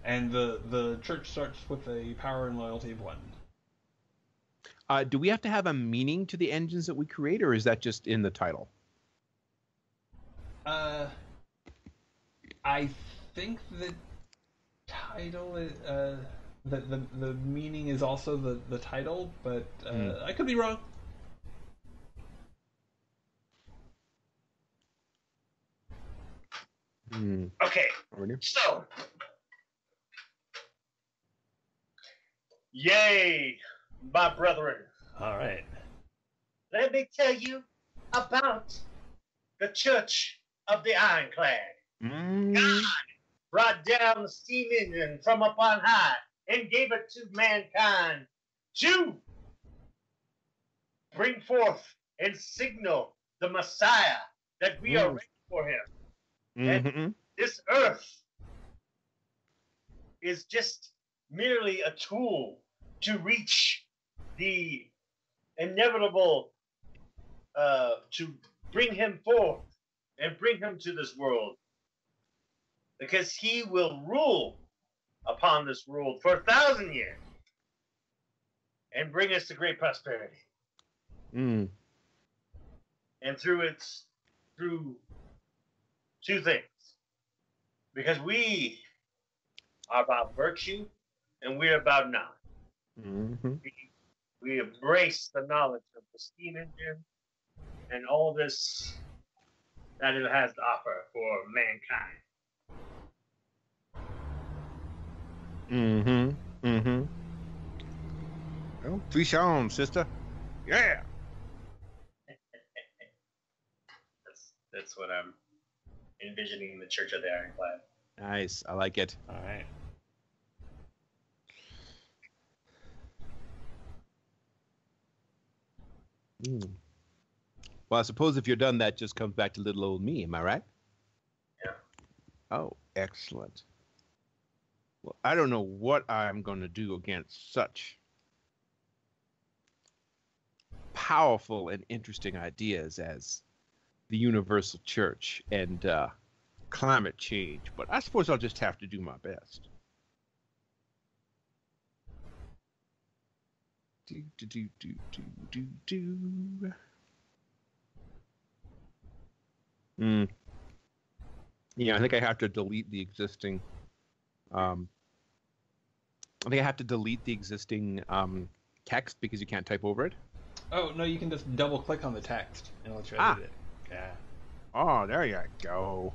And the church starts with a power and loyalty of 1. Do we have to have a meaning to the engines that we create, or is that just in the title? I think the title is, the meaning is also the title, but I could be wrong. Okay, so yay, my brethren. All right. Let me tell you about the Church of the Ironclad. God brought down the steam engine from up on high and gave it to mankind to bring forth and signal the Messiah that we are ready for him. And this earth is just merely a tool to reach the inevitable, to bring him forth and bring him to this world, because he will rule upon this world for 1,000 years and bring us to great prosperity. And through two things. Because we are about virtue and we're about knowledge. Mm-hmm. We embrace the knowledge of the steam engine and all this that it has to offer for mankind. Mm-hmm. Mm-hmm. Well, preach on, sister. Yeah. That's what I'm envisioning the Church of the Ironclad. Nice. I like it. All right. Mm. Well, I suppose if you're done, that just comes back to little old me. Am I right? Yeah. Oh, excellent. Well, I don't know what I'm going to do against such powerful and interesting ideas as the universal church and climate change, but I suppose I'll just have to do my best. Yeah, I think I have to delete the existing. I think I have to delete the existing text because you can't type over it. Oh, no, you can just double click on the text and let you edit it. Yeah. Oh, there you go.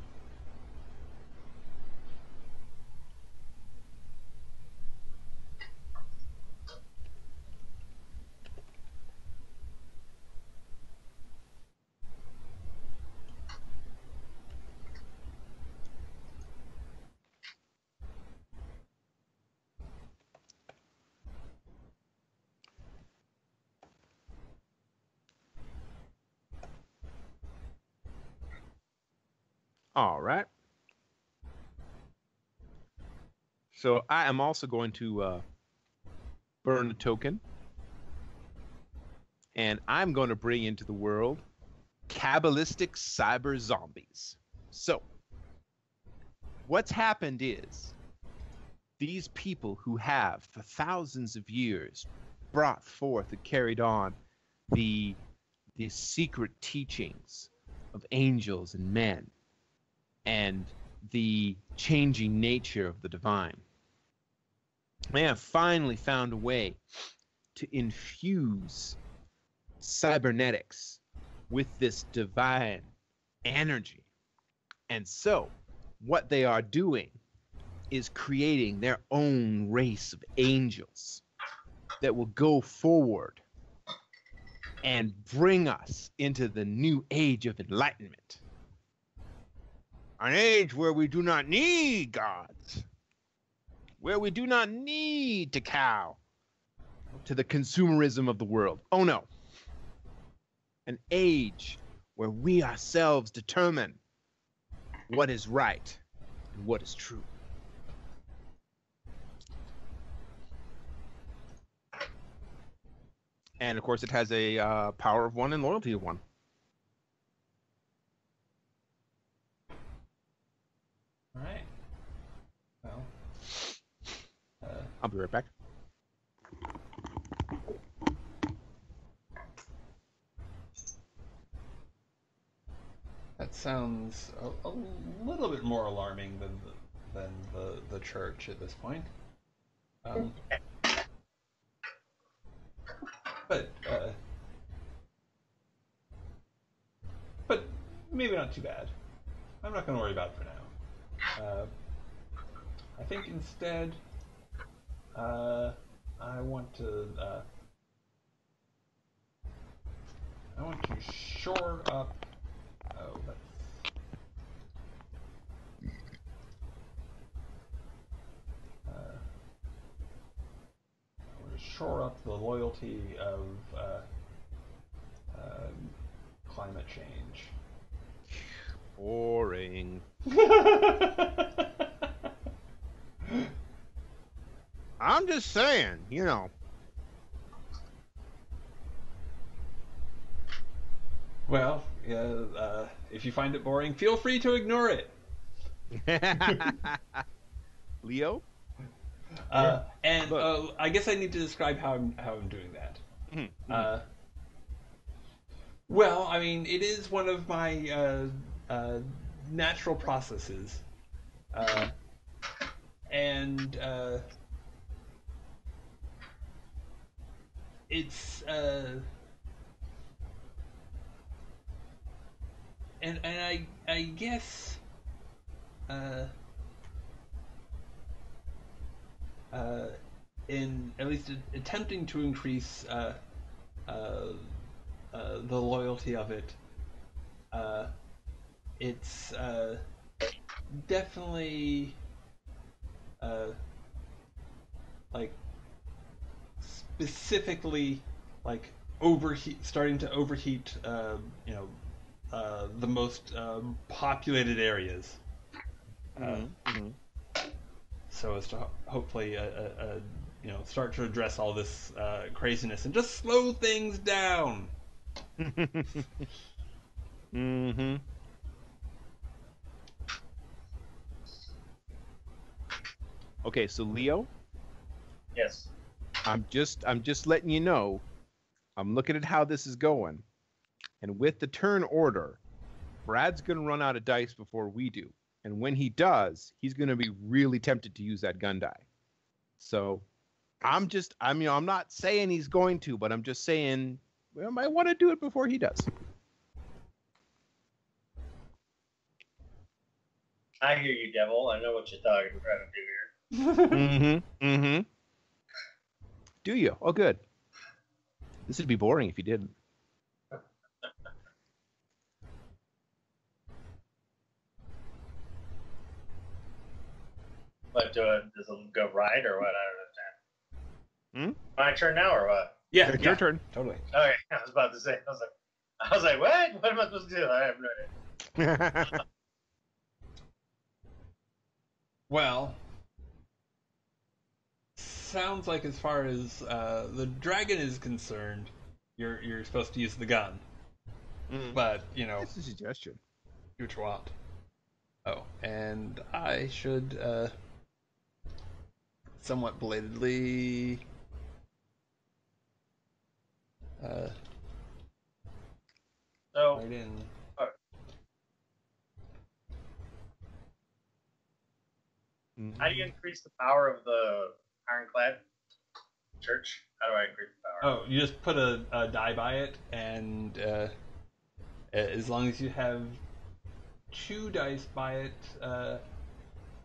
All right. So I am also going to burn a token. And I'm going to bring into the world Kabbalistic cyber zombies. So what's happened is these people who have for thousands of years brought forth and carried on the secret teachings of angels and men and the changing nature of the divine. They have finally found a way to infuse cybernetics with this divine energy. And so what they are doing is creating their own race of angels that will go forward and bring us into the new age of enlightenment. An age where we do not need gods, where we do not need to cow to the consumerism of the world. Oh no. An age where we ourselves determine what is right and what is true. And of course, it has a power of 1 and loyalty of 1. All right. Well, I'll be right back. that sounds a little bit more alarming than the church at this point. But maybe not too bad. I'm not going to worry about it for now. I think instead, I want to shore up. Oh, that's. I want to shore up the loyalty of climate change. Boring. I'm just saying, you know. Well, if you find it boring, feel free to ignore it. Leo? And I guess I need to describe how I'm doing that. Mm-hmm. Well, I mean, it is one of my natural processes, and it's and I guess in at least attempting to increase the loyalty of it, it's definitely like specifically like starting to overheat the most populated areas, so as to hopefully start to address all this craziness and just slow things down. Mm-hmm. Okay, so Leo, Yes. I'm just letting you know, I'm looking at how this is going, and with the turn order, Brad's gonna run out of dice before we do, and when he does, he's gonna be really tempted to use that gun die. So, I'm not saying he's going to, but I'm just saying, I might want to do it before he does. I hear you, Devil. I know what you're trying to do here. Mm-hmm. Do you? Oh, good. This would be boring if you didn't. But does it go right or what? I don't understand. My turn now or what? Yeah, It's your turn. Totally. Okay, I was about to say. I was like, what? What am I supposed to do? I have no idea. Well, sounds like as far as the dragon is concerned, you're supposed to use the gun. But It's a suggestion. do what you want. Oh, and I should somewhat belatedly So, right in. How do you increase the power of the ironclad church? How do I increase the power? Oh, you just put a die by it, and as long as you have 2 dice by it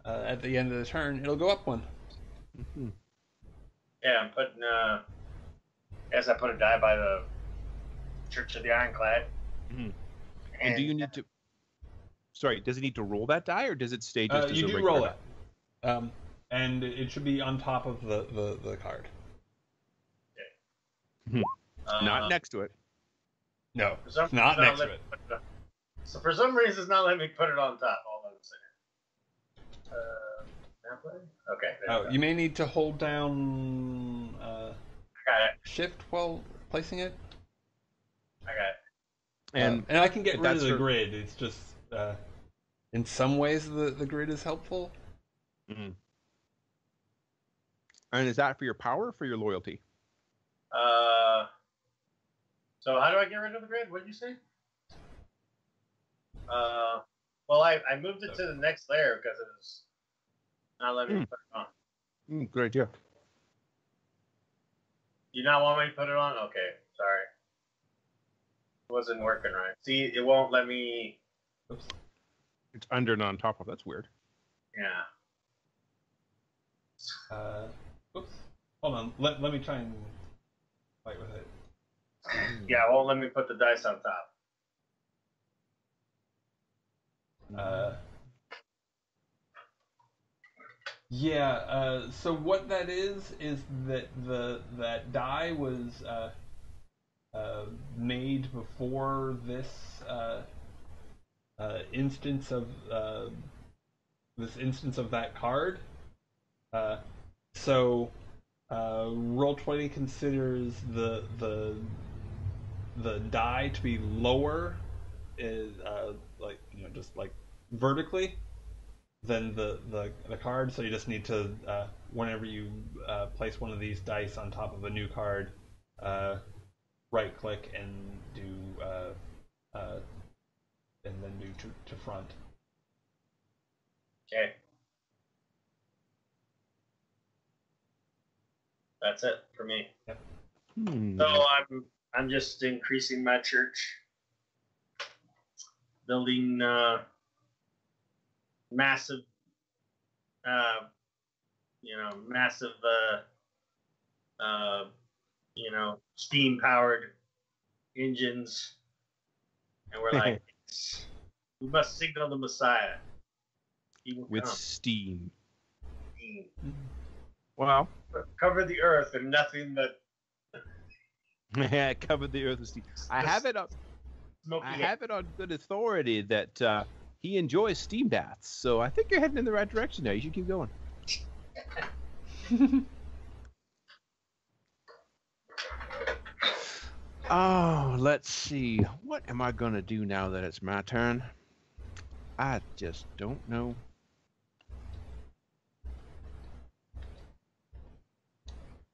at the end of the turn, it'll go up 1. Mm-hmm. Yeah, I'm putting. Yes, I put a die by the Church of the Ironclad. Mm-hmm. And do you need to? Sorry, does it need to roll that die, or does it stay just as you a do regular roll die? it, and it should be on top of the card. Okay. Not next to it. No, not next to it. So for some reason, it's not letting me put it on top. Hold on a second. Okay. Oh, you may need to hold down I got it. Shift while placing it. I got it. And I can get rid of the for- grid. It's just in some ways the grid is helpful. Mm-hmm. And is that for your power or for your loyalty? So how do I get rid of the grid? What did you say? Well, I moved it to the next layer because it was not letting me put it on. Good idea. You not want me to put it on? Okay, sorry. It wasn't working right. See, it won't let me. Oops. It's under, not on top of. That's weird. Yeah. Oops. Hold on. Let me try and fight with it. Yeah, it won't let me put the dice on top. So what that is that that die was made before this instance of that card. So Roll20 considers the die to be lower, is just like vertically than the card. So you just need to whenever you place one of these dice on top of a new card, right click and do and then do to front. Okay. That's it for me. Yep. So I'm just increasing my church, building massive, massive, steam powered engines, and we're like, we must signal the Messiah. He will With come. steam. Steam. Wow. Cover the earth and nothing but. Covered the earth with steam. I have it on good authority that he enjoys steam baths. So I think you're heading in the right direction now. You should keep going. Oh, let's see. What am I going to do now that it's my turn? I just don't know.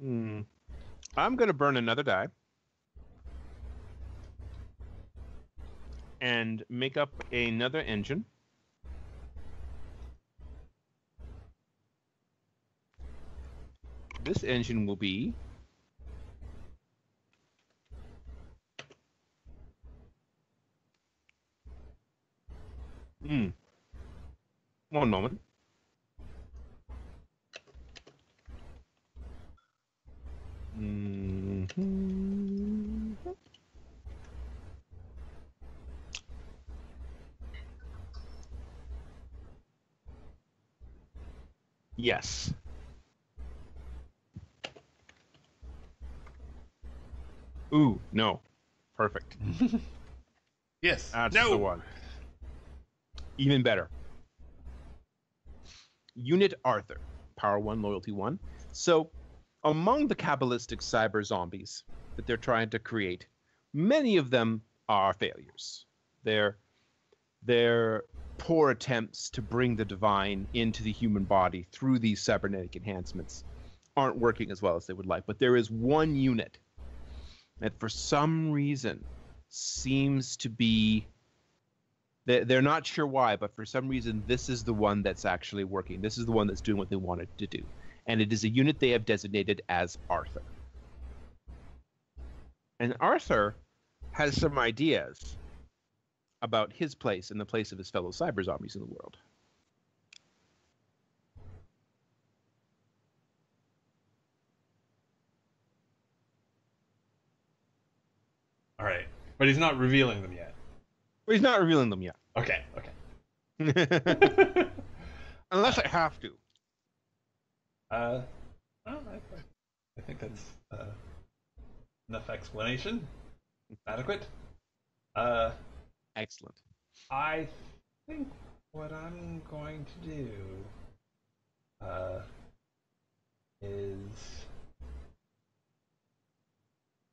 I'm going to burn another die and make up another engine. This engine will be one moment. Yes. Ooh, no. Perfect. Yes. That's no. the one. Even better. Unit Arthur. Power 1, Loyalty 1. So, among the Kabbalistic cyber zombies that they're trying to create, many of them are failures. They're poor attempts to bring the divine into the human body through these cybernetic enhancements aren't working as well as they would like. But there is one unit that for some reason seems to be, they're not sure why, but for some reason this is the one that's actually working. This is the one that's doing what they wanted to do. And it is a unit they have designated as Arthur. And Arthur has some ideas about his place and the place of his fellow cyber zombies in the world. All right, but he's not revealing them yet. Well, he's not revealing them yet. Okay. Unless I have to. I think that's enough explanation. Adequate. Excellent. I think what I'm going to do is,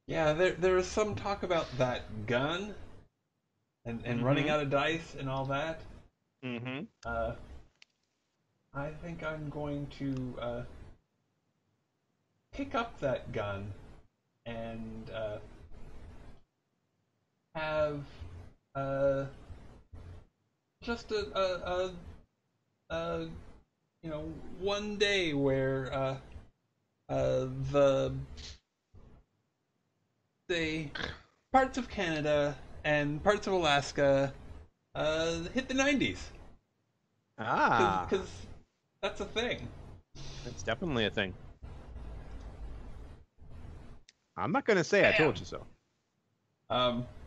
yeah, there is some talk about that gun and running out of dice and all that. I think I'm going to pick up that gun and have just a one day where the say parts of Canada and parts of Alaska hit the 90s. Because that's a thing. It's definitely a thing. I'm not going to say I told you so.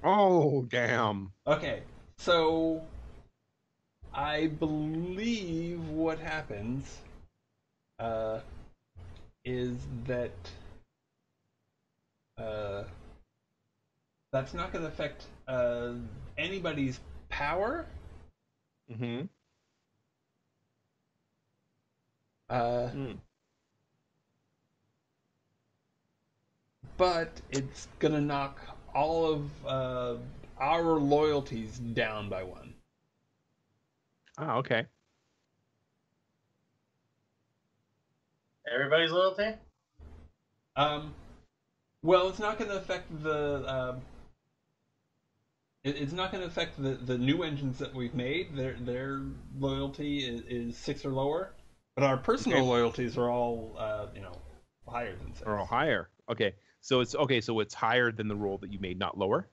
Oh, damn. Okay, so I believe what happens is that that's not going to affect anybody's power. But it's going to knock all of our loyalties down by one. Oh, okay. Everybody's loyalty? Well, it's not going to affect the It's not going to affect the new engines that we've made. Their loyalty is 6 or lower, but our personal loyalties are all higher than 6. Or higher. Okay. So it's higher than the roll that you made, not lower.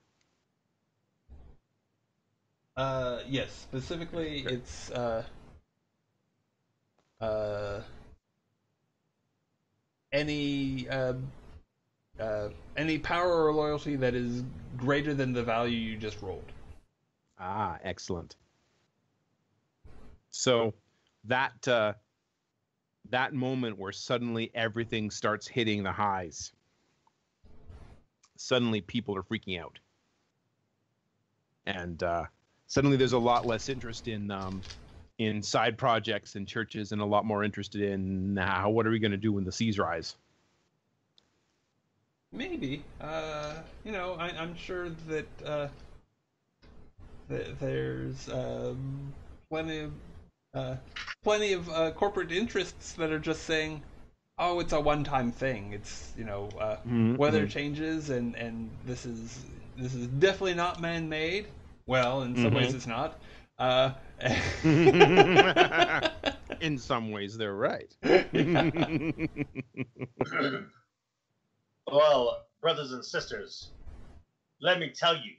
Yes. Specifically, it's any power or loyalty that is greater than the value you just rolled. Ah, excellent. So that moment where suddenly everything starts hitting the highs. Suddenly people are freaking out. And suddenly there's a lot less interest in side projects and churches, and a lot more interested in what are we going to do when the seas rise? Maybe. I'm sure that there's plenty of corporate interests that are just saying, "Oh, it's a one-time thing. It's weather changes, and this is definitely not man-made." Well, in some ways, it's not. In some ways, they're right. Well, brothers and sisters, let me tell you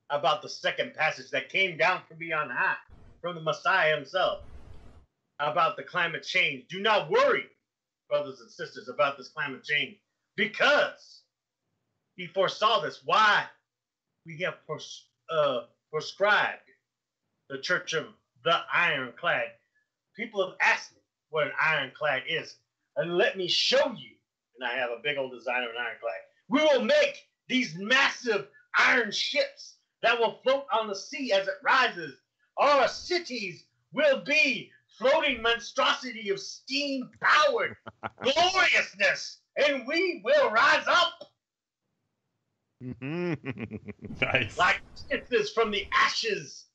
about the second passage that came down from beyond high, from the Messiah himself, about the climate change. Do not worry, brothers and sisters, about this climate change, because he foresaw this. Why? We have prescribed the Church of the Ironclad. People have asked me what an ironclad is, and let me show you. And I have a big old design of an ironclad. We will make these massive iron ships that will float on the sea as it rises. Our cities will be floating monstrosity of steam-powered gloriousness, and we will rise up. Nice. Like this from the ashes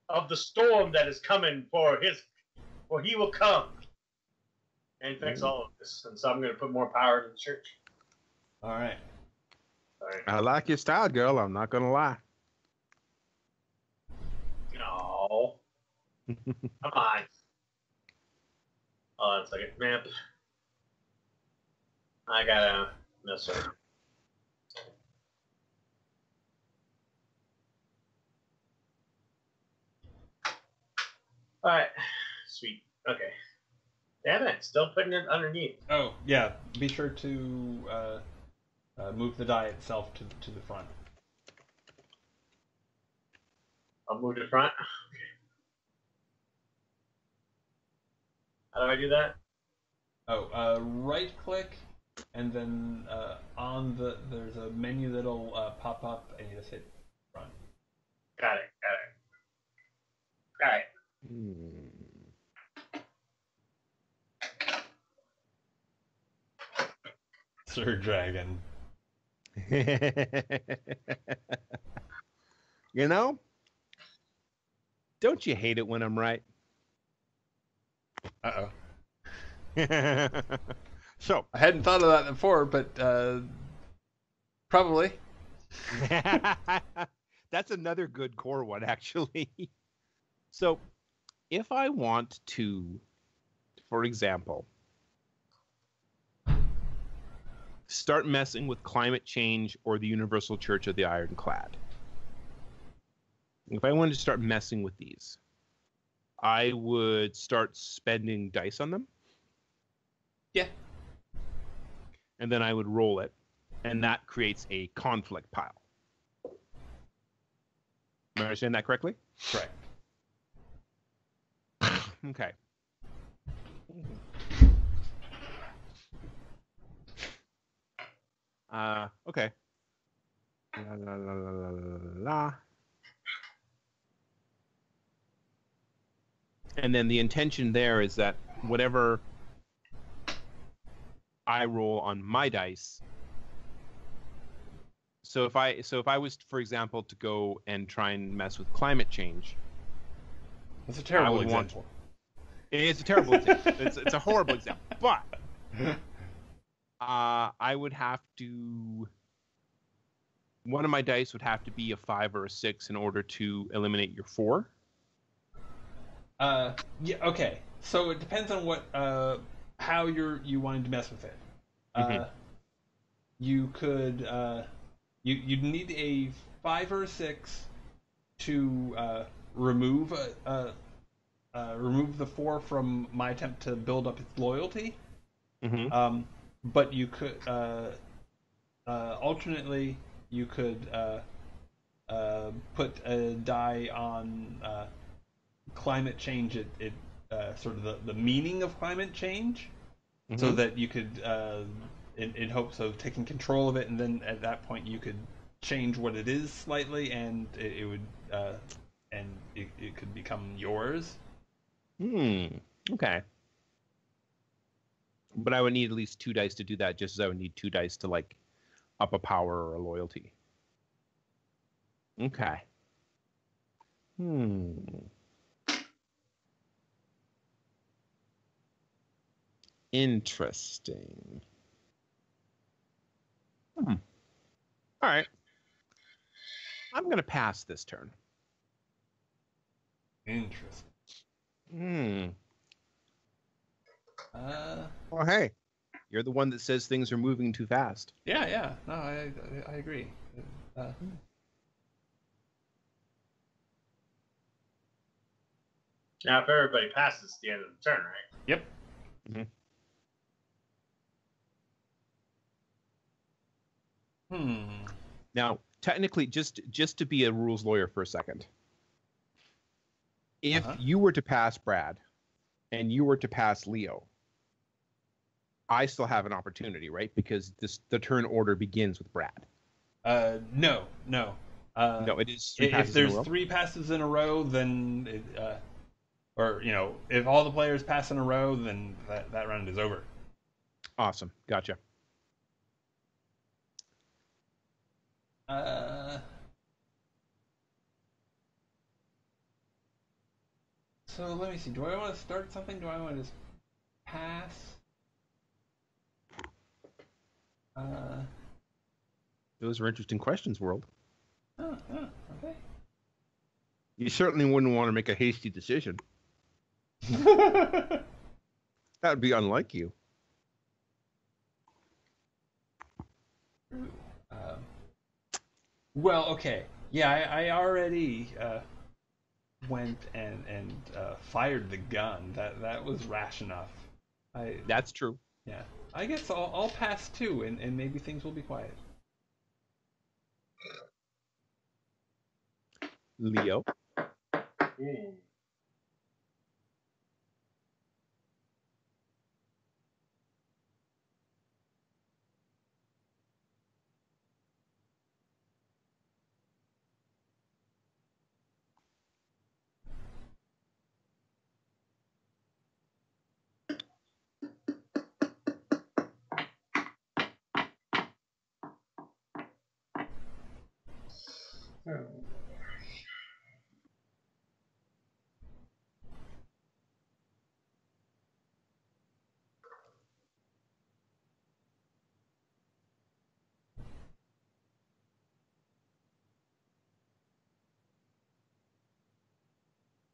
of the storm that is coming for he will come and fix all of this. And so I'm going to put more power in the church. All right. I like your style, girl. I'm not going to lie. No. Come on. Hold on a second, man. I gotta mess around. All right. Sweet. Okay. Damn it. Still putting it underneath. Oh, yeah. Be sure to move the die itself to the front. I'll move to the front. Okay. How do I do that? Oh, right click, and then there's a menu that'll pop up, and you just hit front. Got it. All right. Sir Dragon. You know, don't you hate it when I'm right? Uh-oh. So I hadn't thought of that before, but probably. That's another good core one, actually. So if I want to, for example, start messing with climate change or the Universal Church of the Ironclad, if I wanted to start messing with these, I would start spending dice on them. Yeah. And then I would roll it, and that creates a conflict pile. Am I understanding that correctly? Correct. Okay. Okay. La, la, la, la, la, la. And then the intention there is that whatever I roll on my dice. So if I was, for example, to go and try and mess with climate change, that's a terrible example. It's a terrible example. It's a horrible example. But I would have to one of my dice would have to be a 5 or a 6 in order to eliminate your 4. Yeah. Okay. So it depends on what how you wanted to mess with it. Mhm. You could you'd need a 5 or a 6 to remove remove the 4 from my attempt to build up its loyalty. Mhm. But you could alternately you could put a die on climate change. It sort of the meaning of climate change, so Mhm. that you could in hopes of taking control of it, and then at that point you could change what it is slightly, and it would and it could become yours. Hmm. Okay. But I would need at least 2 dice to do that, just as I would need 2 dice to like up a power or a loyalty. Okay. Hmm. Interesting. Hmm. All right. I'm gonna pass this turn. Interesting. Hmm. Uh, Well, hey, you're the one that says things are moving too fast. yeah, yeah. No, I agree. Uh, Now, if everybody passes, it's the end of the turn, right? yep. Mhm. Hmm. Now, technically, just to be a rules lawyer for a second, if Uh-huh. you were to pass Brad and you were to pass Leo, I still have an opportunity, right? Because the turn order begins with Brad. No, no. Uh, No, it is 3 if passes in a there's row. 3 passes in a row, then or if all the players pass in a row, then that round is over. Awesome, gotcha. Uh, so let me see. Do I want to start something? Do I want to just pass? Uh, Those are interesting questions, World. okay. You certainly wouldn't want to make a hasty decision. That would be unlike you. um, well, okay. Yeah, I already went and fired the gun. That was rash enough. I That's true. Yeah. I guess I'll pass too, and maybe things will be quiet. Leo. Hmm.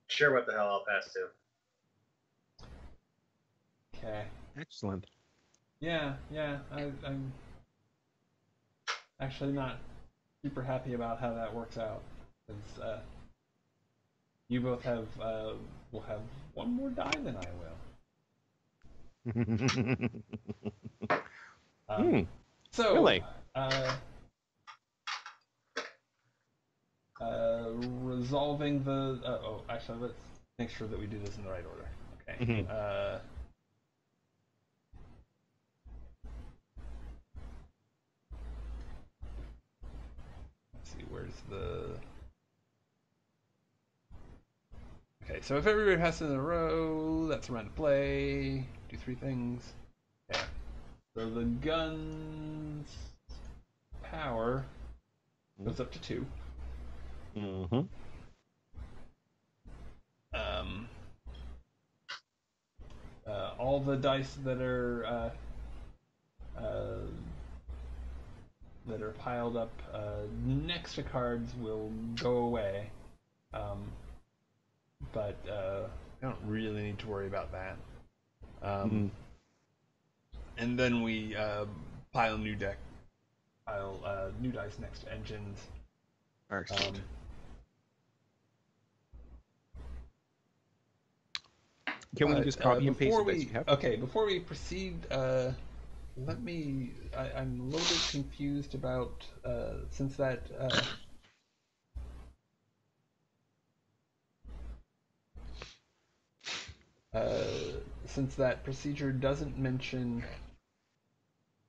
Sure, what the hell I'll pass to. Okay. Excellent. Yeah, yeah. I'm actually not super happy about how that works out, because you both have will have one more die than I will. Hmm. So, Really? uh, resolving the. Oh, actually, let's make sure that we do this in the right order. Okay. Mhm. Let's see. Where's the. Okay, so if everybody passes in a row, that's a round to play. Do 3 things. Okay. So the gun's power goes up to 2. Mm-hmm. Um, all the dice that are that are piled up next to cards will go away. But I don't really need to worry about that. And then we pile new dice next to engines. Excellent. Can we just copy and paste the dice we have? Okay, before we proceed, let me. I'm a little bit confused about since that. Since that procedure doesn't mention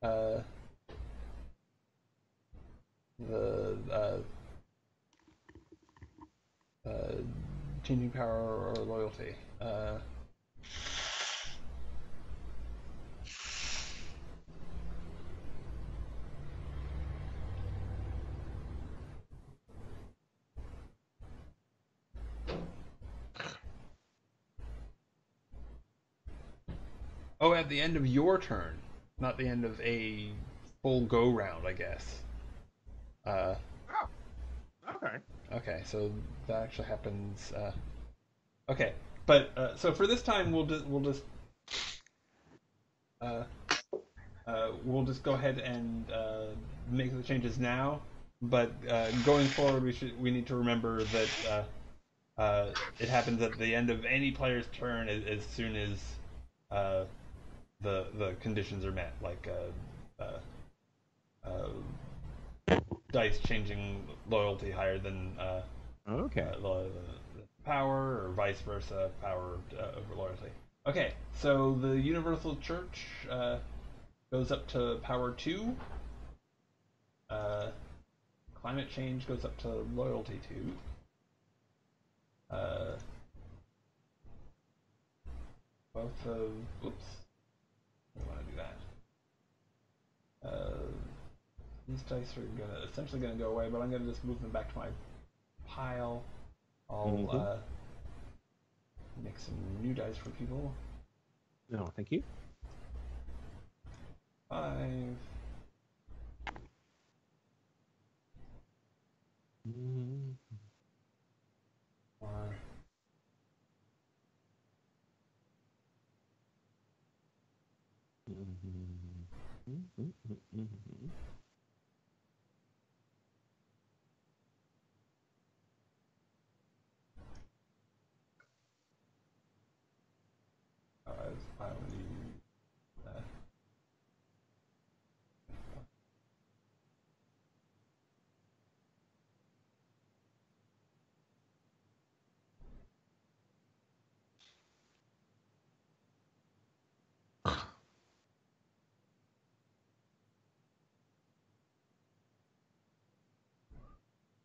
the changing power or loyalty. Oh, at the end of your turn, not the end of a full go round, I guess. Oh, okay. Okay, so that actually happens. Okay, but so for this time, we'll just go ahead and make the changes now. But going forward, we need to remember that it happens at the end of any player's turn as soon as the conditions are met, like dice changing loyalty higher than the power, or vice versa, power over loyalty. Okay, so the Universal Church goes up to power 2. Climate change goes up to loyalty 2. Both of... Oops. I don't want to do that. These dice are essentially going to go away, but I'm going to just move them back to my pile. I'll make some new dice for people. No, thank you. 5. 1.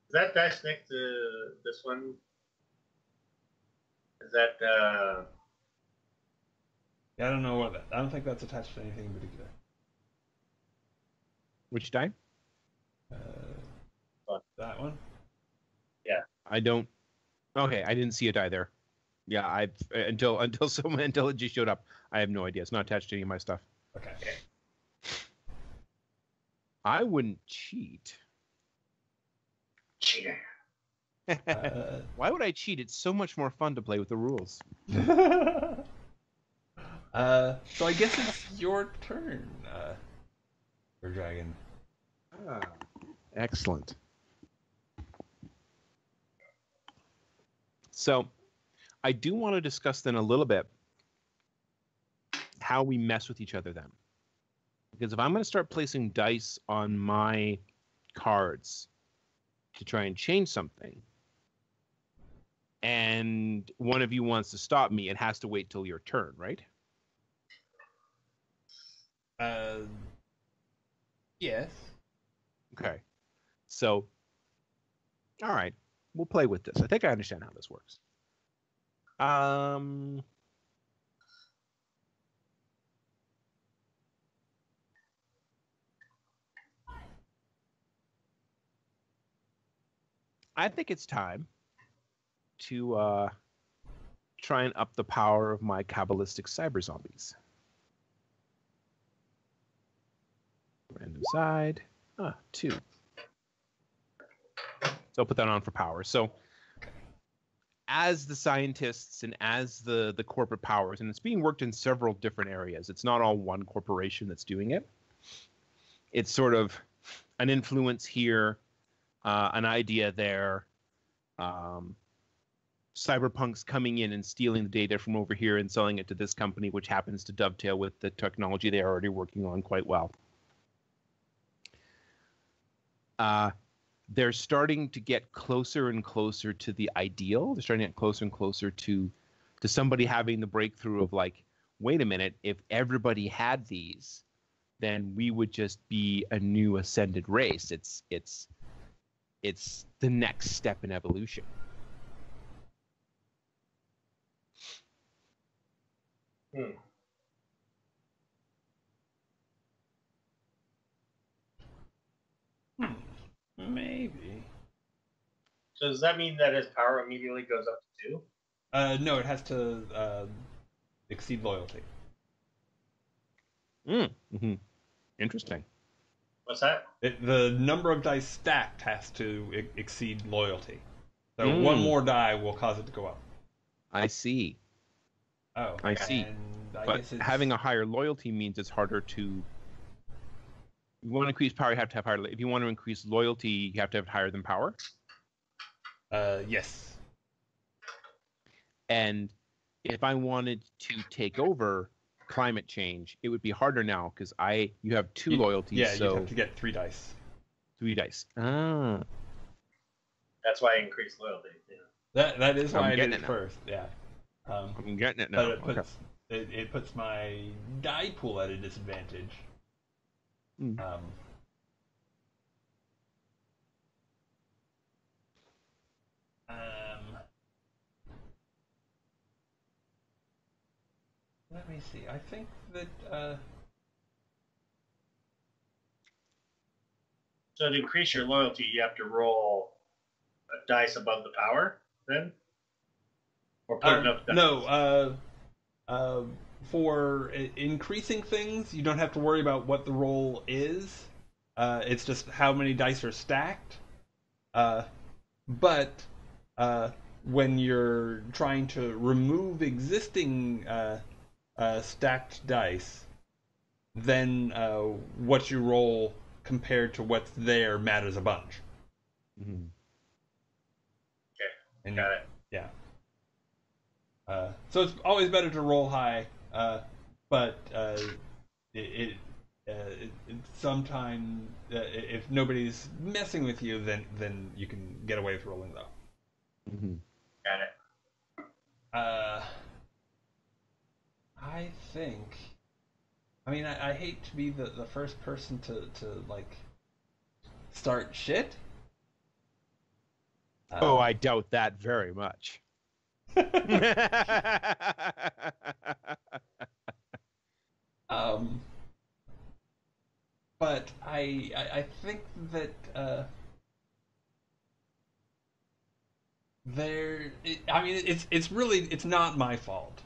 Is that dice next to this one? Is that Yeah, I don't know what that. I don't think that's attached to anything in particular. Which die? That one? Yeah. I don't. Okay, I didn't see a die there. Yeah, until it just showed up. I have no idea. It's not attached to any of my stuff. Okay. I wouldn't cheat. cheater? Why would I cheat? It's so much more fun to play with the rules. So I guess it's your turn, Dragon. Excellent. So, I do want to discuss then a little bit how we mess with each other then. Because if I'm going to start placing dice on my cards to try and change something, and one of you wants to stop me, it has to wait till your turn, right? Yes. Okay. So, all right. We'll play with this. I think I understand how this works. I think it's time to try and up the power of my Kabbalistic cyber zombies. Random side. 2. So I'll put that on for power. So as the scientists and as the corporate powers, and it's being worked in several different areas. It's not all one corporation that's doing it. It's sort of an influence here, an idea there. Cyberpunk's coming in and stealing the data from over here and selling it to this company, which happens to dovetail with the technology they're already working on quite well. They're starting to get closer and closer to the ideal. They're starting to get closer and closer to somebody having the breakthrough of like, wait a minute, if everybody had these, then we would just be a new ascended race. It's the next step in evolution. Maybe. So does that mean that his power immediately goes up to 2? No, it has to exceed loyalty. Mm-hmm. Interesting. What's that? The number of dice stacked has to exceed loyalty. So one more die will cause it to go up. I see. Oh, I see. But having a higher loyalty means it's harder to. If you want to increase power, you have to have higher. If you want to increase loyalty, you have to have higher than power. Yes. And if I wanted to take over climate change, it would be harder now because you have 2 loyalties. Yeah, so you have to get 3 dice. 3 dice. Ah. That's why I increased loyalty. Yeah. That is why I did it now. first. Yeah. I'm getting it now. But it puts my die pool at a disadvantage. Let me see. I think that So to increase your loyalty, you have to roll a dice above the power, then? Or put enough dice? No, for increasing things, you don't have to worry about what the roll is. It's just how many dice are stacked. But when you're trying to remove existing stacked dice, then what you roll compared to what's there matters a bunch. Mm-hmm. Okay, And got it. Yeah. So it's always better to roll high, but it sometimes if nobody's messing with you, then you can get away with rolling low. Mm-hmm. Got it. I think. I mean, I hate to be the first person to like start shit. Oh, I doubt that very much. But I think that it's really not my fault.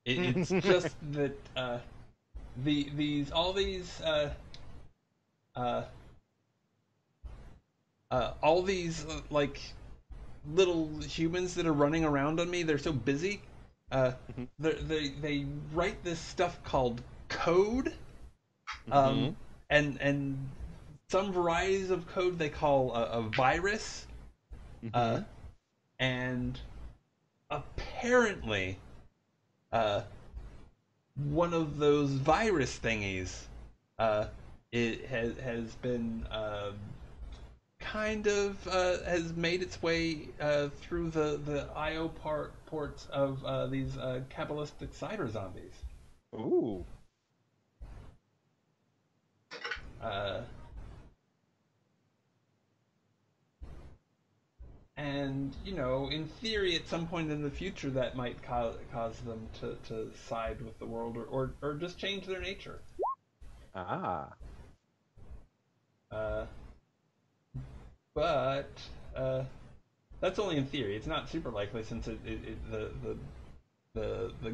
It's just that all these like little humans that are running around on me, they're so busy. They write this stuff called code, and some varieties of code they call a virus, and apparently one of those virus thingies it has been kind of has made its way through the IO ports of these Kabbalistic cider zombies. Ooh. And, in theory, at some point in the future, that might cause them to side with the world or just change their nature. But that's only in theory. It's not super likely since the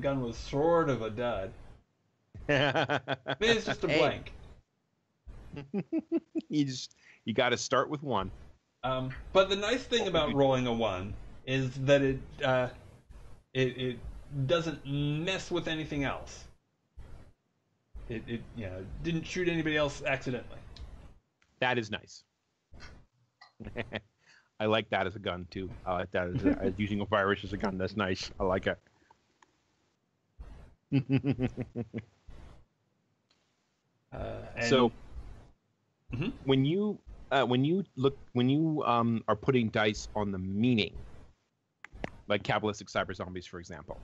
gun was sort of a dud. Maybe it's just a blank. You got to start with 1. But the nice thing about rolling a 1 is that it doesn't mess with anything else. It didn't shoot anybody else accidentally. That is nice. I like that as a gun too. I like that as using a virus as a gun. That's nice. I like it. So, when you are putting dice on the meaning, like Kabbalistic cyber zombies, for example,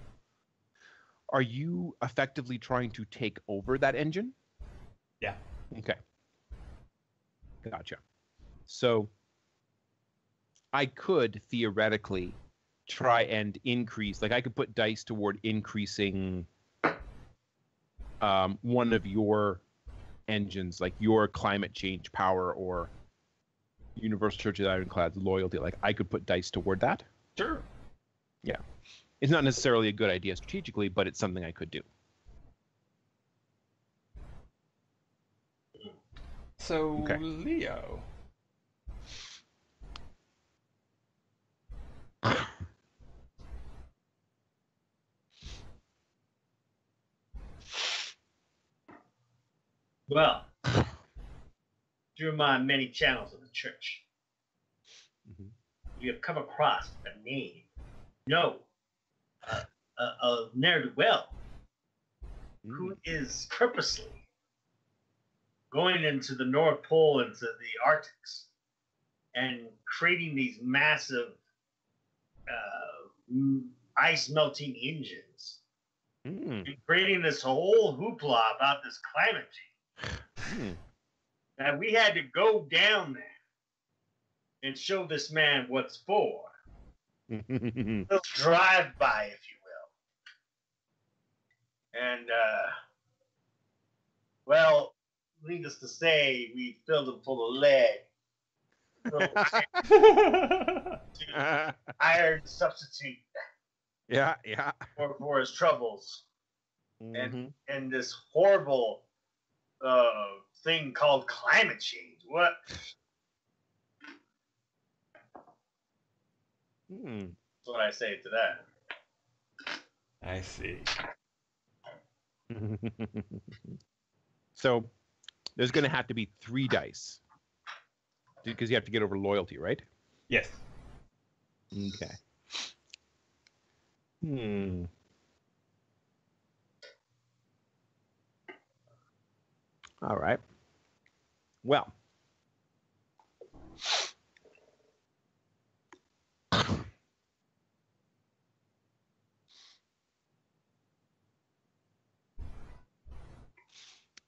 are you effectively trying to take over that engine? Yeah. Okay. Gotcha. So I could theoretically try and increase, like I could put dice toward increasing one of your engines, like your climate change power or Universal Church of the Ironclad's loyalty. Like I could put dice toward that. Sure. Yeah. It's not necessarily a good idea strategically, but it's something I could do. So, okay. Leo. Well, through my many channels of the church, we have come across a name. No, a ne'er-do-well who is purposely going into the North Pole, into the Arctics, and creating these massive ice melting engines, and creating this whole hoopla about this climate change. And we had to go down there and show this man what's for. A little drive-by, if you will. And, well, needless to say, we filled him full of lead. Iron substitute. Yeah. For his troubles. And this horrible thing called climate change. What? That's what I say to that. I see. So there's going to have to be 3 dice because you have to get over loyalty, right? Yes. Okay. All right. Well.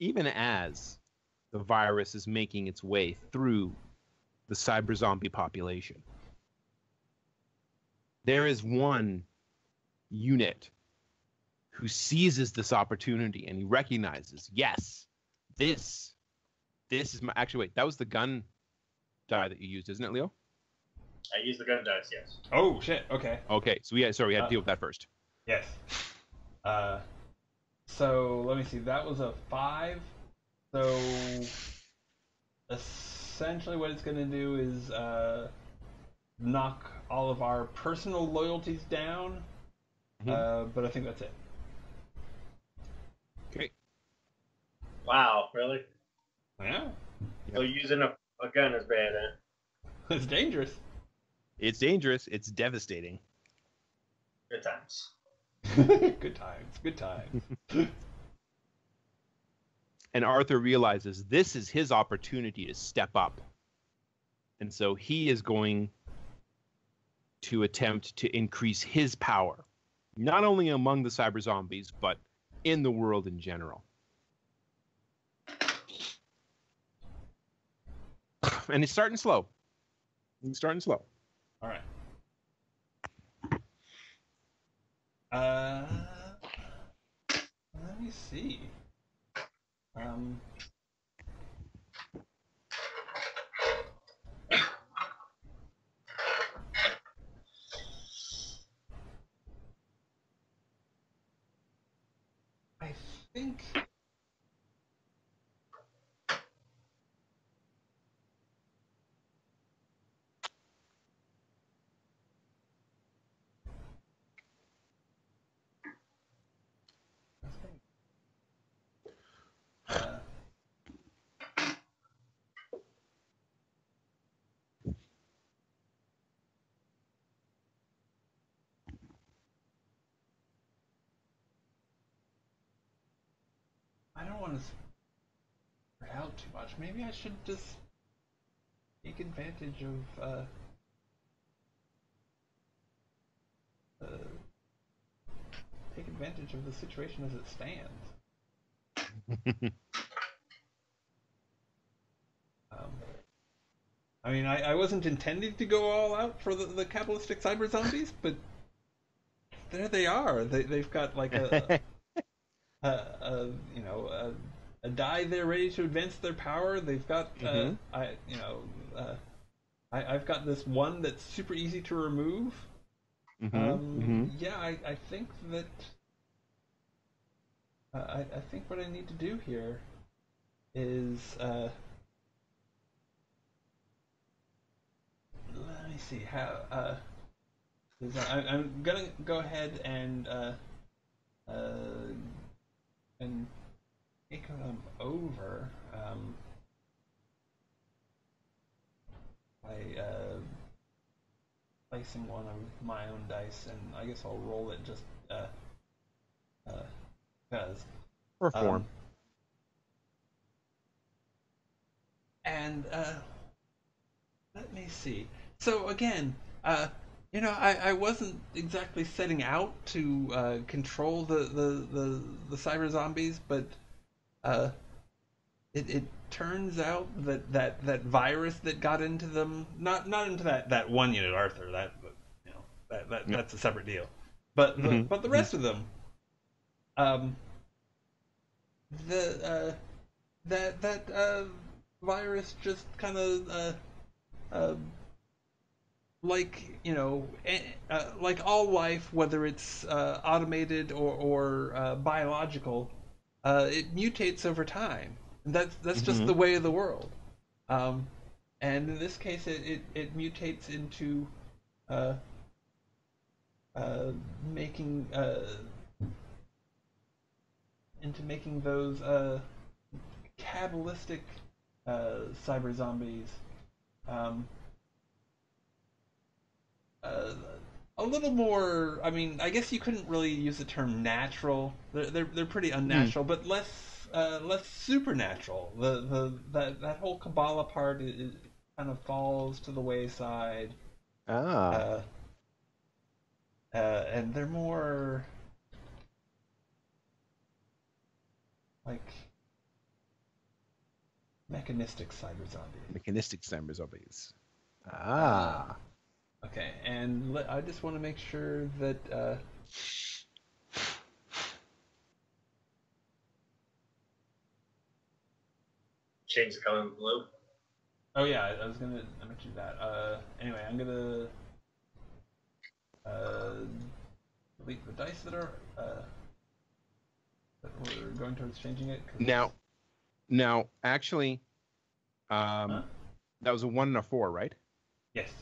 Even as the virus is making its way through the cyber zombie population, there is one unit who seizes this opportunity and he recognizes, yes, this is my, actually, wait, that was the gun die that you used, isn't it, Leo? I used the gun dice, yes. Oh, shit, okay. Okay, so we had to deal with that first. Yes. So, let me see, that was a 5. So, essentially what it's going to do is knock all of our personal loyalties down, but I think that's it. Okay. Wow, really? Yeah. So using a gun is bad, huh? It's dangerous. It's dangerous. It's devastating. Good times. Good times. Good times. And Arthur realizes this is his opportunity to step up. And so he is going to attempt to increase his power, not only among the cyber zombies, but in the world in general. And it's starting slow. All right. Let me see. I think I don't want to spread out too much. Maybe I should just take advantage of the situation as it stands. I mean, I wasn't intending to go all out for the capitalistic cyber zombies, but there they are. They've got like a die there ready to advance their power. They've got I've got this one that's super easy to remove. Yeah, I think that I think what I need to do here is let me see how I'm gonna go ahead and take them over by placing one of my own dice, and I guess I'll roll it just because. Perform. And let me see. So again, I wasn't exactly setting out to control the cyber zombies, but it turns out that virus that got into them, not into that one unit, Arthur. That's a separate deal. But the rest of them, that virus just kind of like like all life, whether it's automated or biological, it mutates over time. That's just the way of the world. And in this case, it mutates into making those cabalistic cyber zombies a little more. I mean, I guess you couldn't really use the term natural. They're pretty unnatural, but less supernatural. That whole Kabbalah part is kind of falls to the wayside. And they're more like mechanistic cyber zombies. Okay, and I just want to make sure that change the color of the blue. Oh yeah, I was gonna mention that. Anyway, I'm gonna delete the dice that are that we're going towards changing it. Now, actually, that was a 1 and a 4, right? Yes.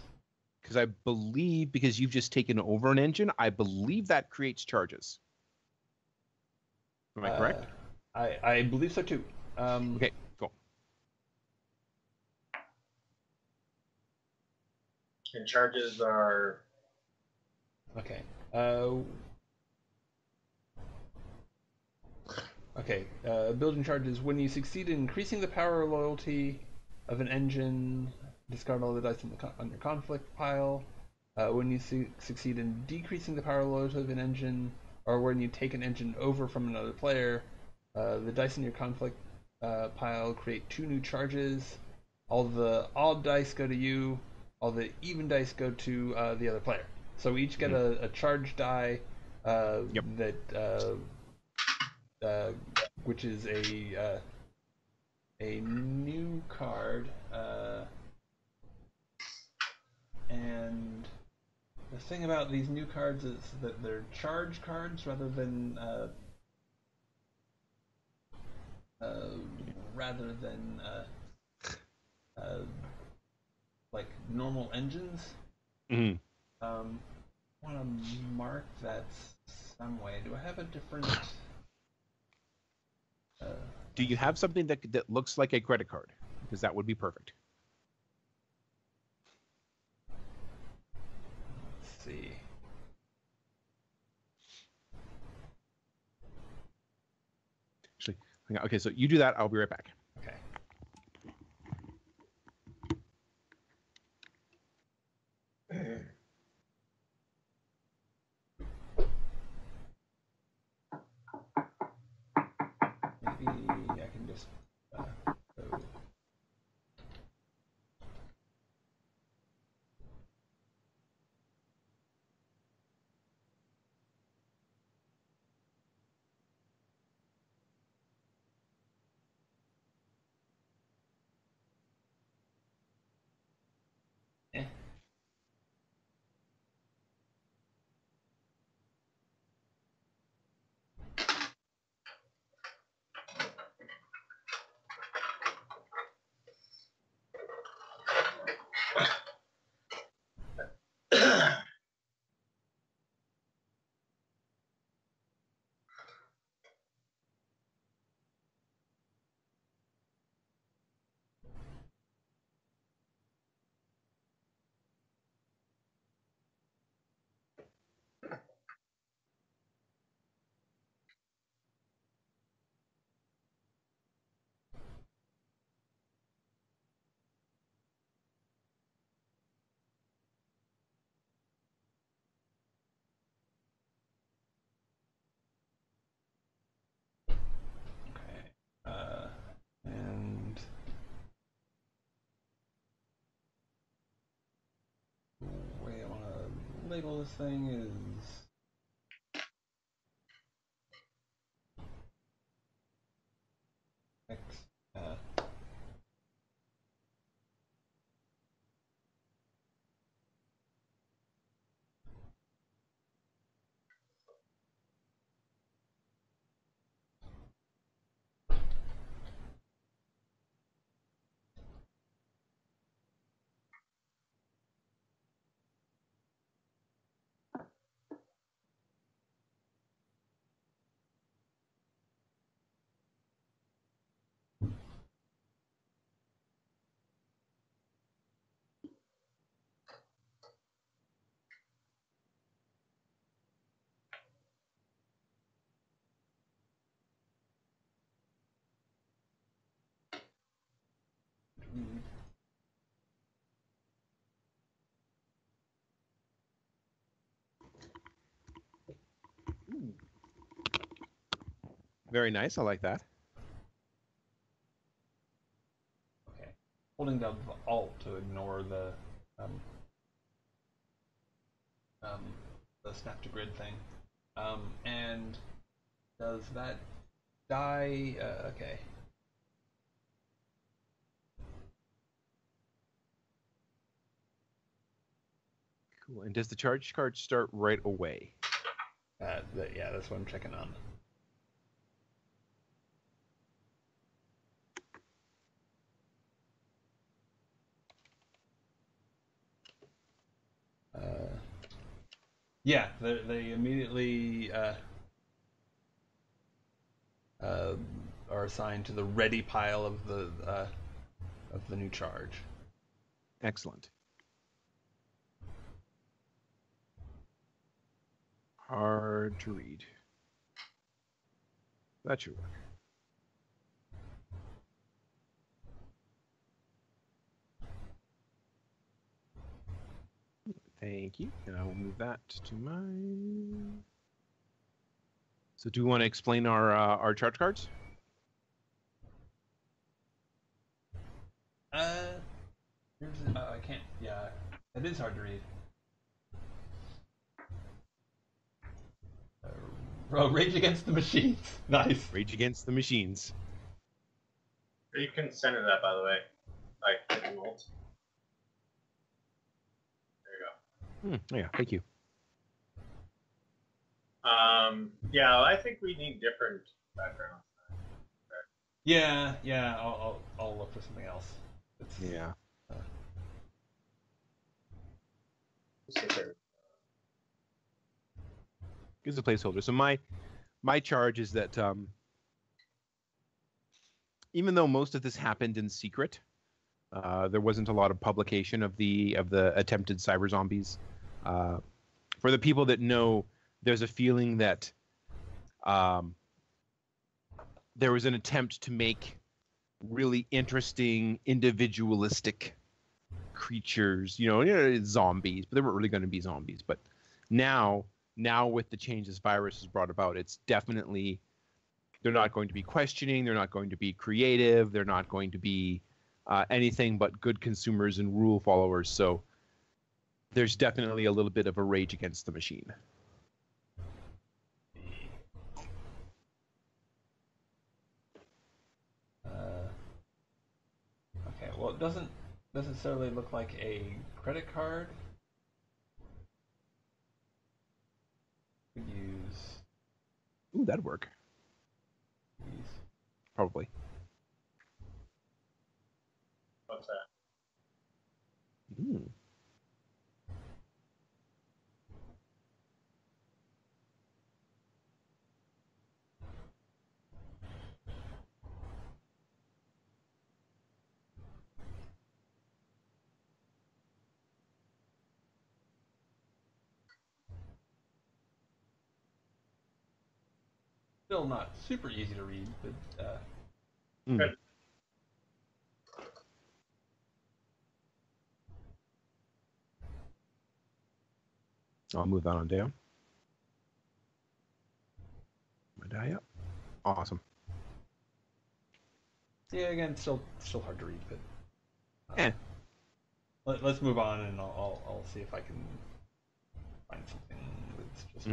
Because I believe, because you've just taken over an engine, I believe that creates charges. Am I correct? I believe so too. Okay, cool. And charges are... Okay. Building charges. When you succeed in increasing the power or loyalty of an engine, discard all the dice on your conflict pile. When you succeed in decreasing the power or loyalty of an engine, or when you take an engine over from another player, the dice in your conflict pile create 2 new charges. All the odd dice go to you. All the even dice go to the other player. So we each get a charge die that which is a new card, and the thing about these new cards is that they're charge cards rather than like normal engines. I want to mark that some way. Do I have a different? Do you have something that looks like a credit card? Because that would be perfect. Let's see. Actually, Okay, so you do that. I'll be right back. Okay. Maybe I can just go. Eh. Okay. And the way I want to label this thing is X. Very nice. I like that. Okay. Holding down Alt to ignore um, the snap to grid thing. And does that die? Okay. Cool. And does the charge card start right away? Yeah, that's what I'm checking on. Yeah, they immediately are assigned to the ready pile of the new charge. Excellent. Hard to read. That should work. Thank you. And I will move that to mine. So do you want to explain our charge cards? I can't. Yeah, it is hard to read. Rage Against the Machines. Nice. Rage Against the Machines. You can center that, by the way, by clicking Alt. There you go. Yeah, thank you. Yeah, I think we need different backgrounds. Yeah. I'll look for something else. Yeah. Gives a placeholder. So my charge is that even though most of this happened in secret, there wasn't a lot of publication of the attempted cyber zombies. For the people that know, there's a feeling that there was an attempt to make really interesting, individualistic creatures. Zombies, but they weren't really going to be zombies. But now with the change this virus has brought about, it's definitely, they're not going to be questioning, they're not going to be creative, they're not going to be anything but good consumers and rule followers. So there's definitely a little bit of a rage against the machine. Okay, well, it doesn't necessarily look like a credit card. Could use. Ooh, that'd work. Probably. What's that? Mm. Still not super easy to read, but Mm. I'll move that on down. My die up. Awesome. yeah, again, still hard to read, but Eh. let's move on, and I'll see if I can find something that's just.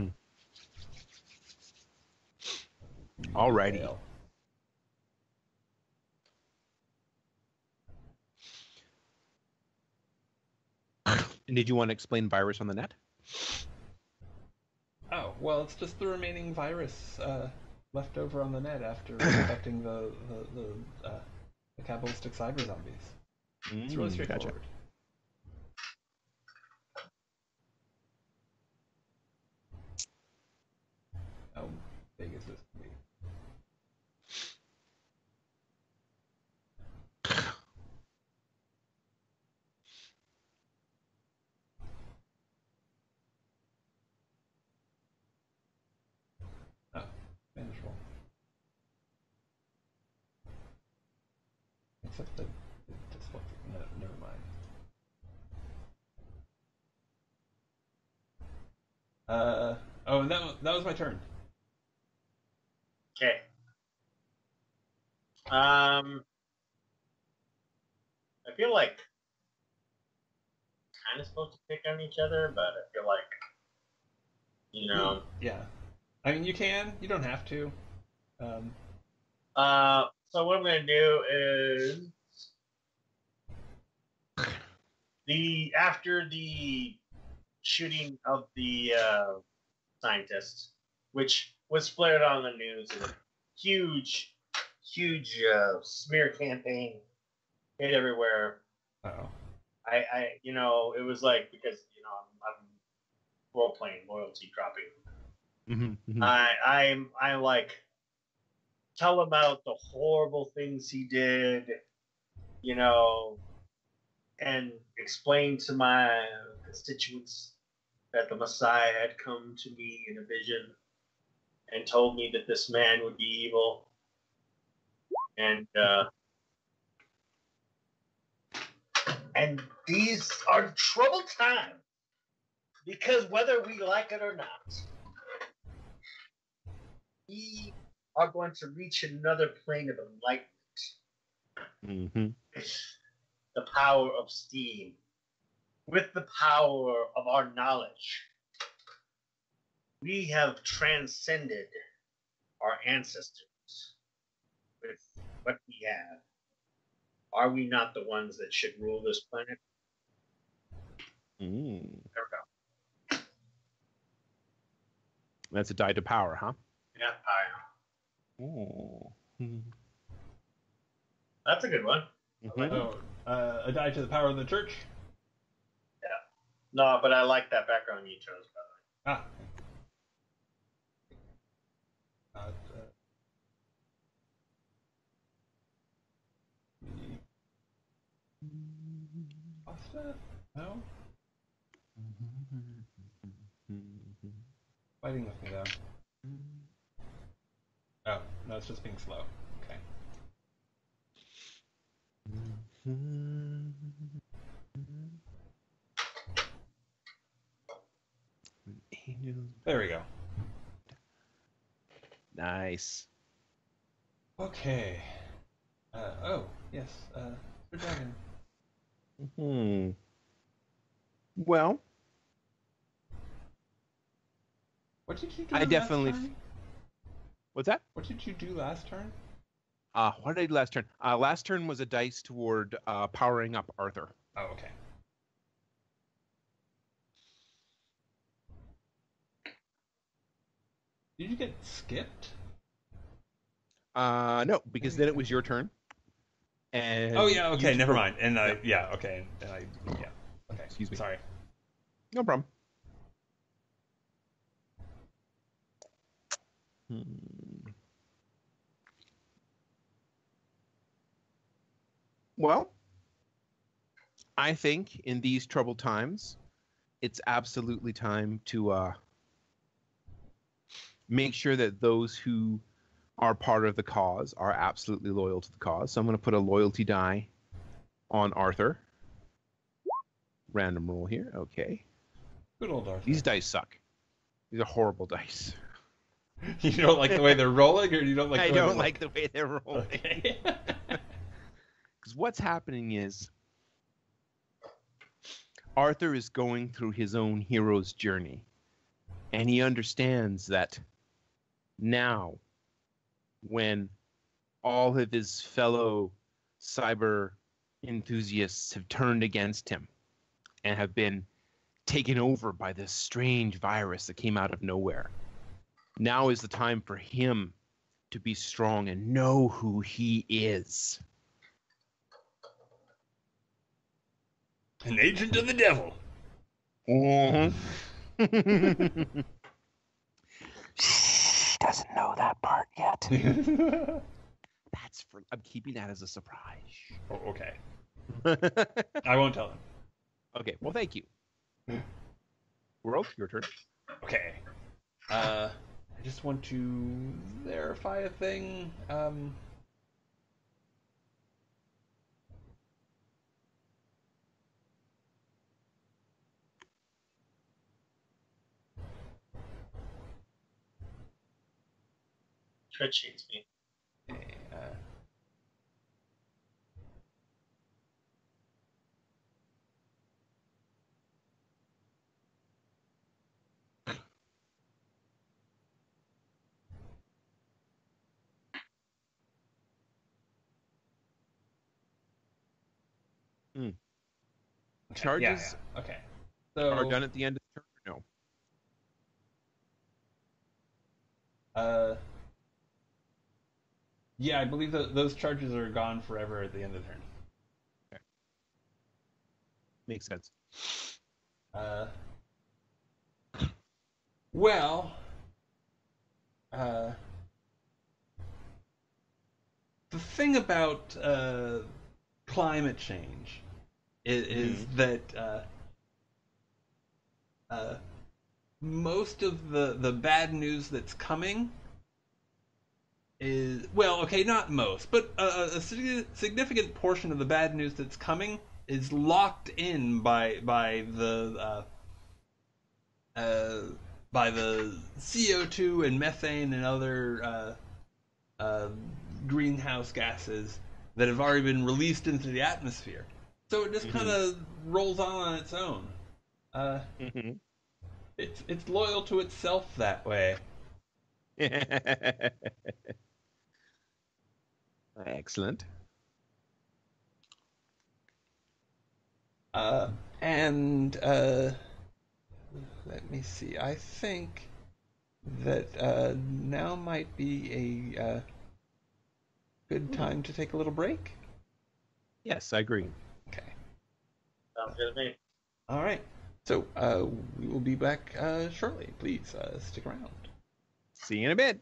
Alrighty. Fail. And did you want to explain virus on the net? Oh, well, it's just the remaining virus left over on the net after infecting the cabalistic cyber zombies. It's really straightforward. Gotcha. How big is this going to be? Oh, manageable. Except that it just looks no, never mind. Oh, and that was my turn. Okay. I feel like kind of supposed to pick on each other, but I feel like Yeah. I mean, you can. You don't have to. So what I'm gonna do is after the shooting of the scientists, which was flared on the news in a huge smear campaign, hit everywhere. Oh. It was like, because I'm role playing, loyalty dropping. Mm-hmm. I like tell him about the horrible things he did, and explain to my constituents that the Messiah had come to me in a vision and told me that this man would be evil. And these are troubled times, because whether we like it or not, we are going to reach another plane of enlightenment. Mm-hmm. The power of steam, with the power of our knowledge. We have transcended our ancestors with what we have. Are we not the ones that should rule this planet? Mm. There we go. That's a die to power, huh? Yeah, power. Oh. That's a good one. Mm-hmm. Oh, a die to the power of the church? Yeah. No, but I like that background you chose, by the way. Ah. Pasta? No? Fighting with me, though. Oh. No, it's just being slow. Okay. There we go. Nice. Okay. Oh, yes. Sir Dragon. Well, What did you do I last definitely. turn? What's that? What did you do last turn? What did I do last turn? Last turn was a dice toward powering up Arthur. Oh, okay. Did you get skipped? No, because then it was your turn. And Oh yeah, okay, you never spoke. mind. And okay, okay. Excuse me. Sorry. No problem. Well, I think in these troubled times, it's absolutely time to make sure that those who are part of the cause are absolutely loyal to the cause. So I'm going to put a loyalty die on Arthur. Random roll here. Okay. Good old Arthur. These dice suck. These are horrible dice. You don't like the way they're rolling, or you don't like? I don't like the way they're rolling. Okay. Because what's happening is Arthur is going through his own hero's journey. And he understands that now, when all of his fellow cyber enthusiasts have turned against him and have been taken over by this strange virus that came out of nowhere, now is the time for him to be strong and know who he is. An agent of the devil. She doesn't know that part yet. I'm keeping that as a surprise. Oh, okay. I won't tell him. Okay, well, thank you. World, your turn. Okay. I just want to verify a thing. Spreadsheets me. Okay, Charges yeah. Okay. So are done at the end of the turn or no? Yeah, I believe those charges are gone forever at the end of the turn. Okay. Makes sense. Well, the thing about climate change is that most of the bad news that's coming is, well, okay, not most, but a significant portion of the bad news that's coming is locked in by the CO2 and methane and other greenhouse gases that have already been released into the atmosphere. So it just kind of rolls on its own. It's loyal to itself that way. Excellent. And let me see. I think that now might be a good time to take a little break. Yes, I agree. Okay. Sounds good to me. All right. So we will be back shortly. Please stick around. See you in a bit.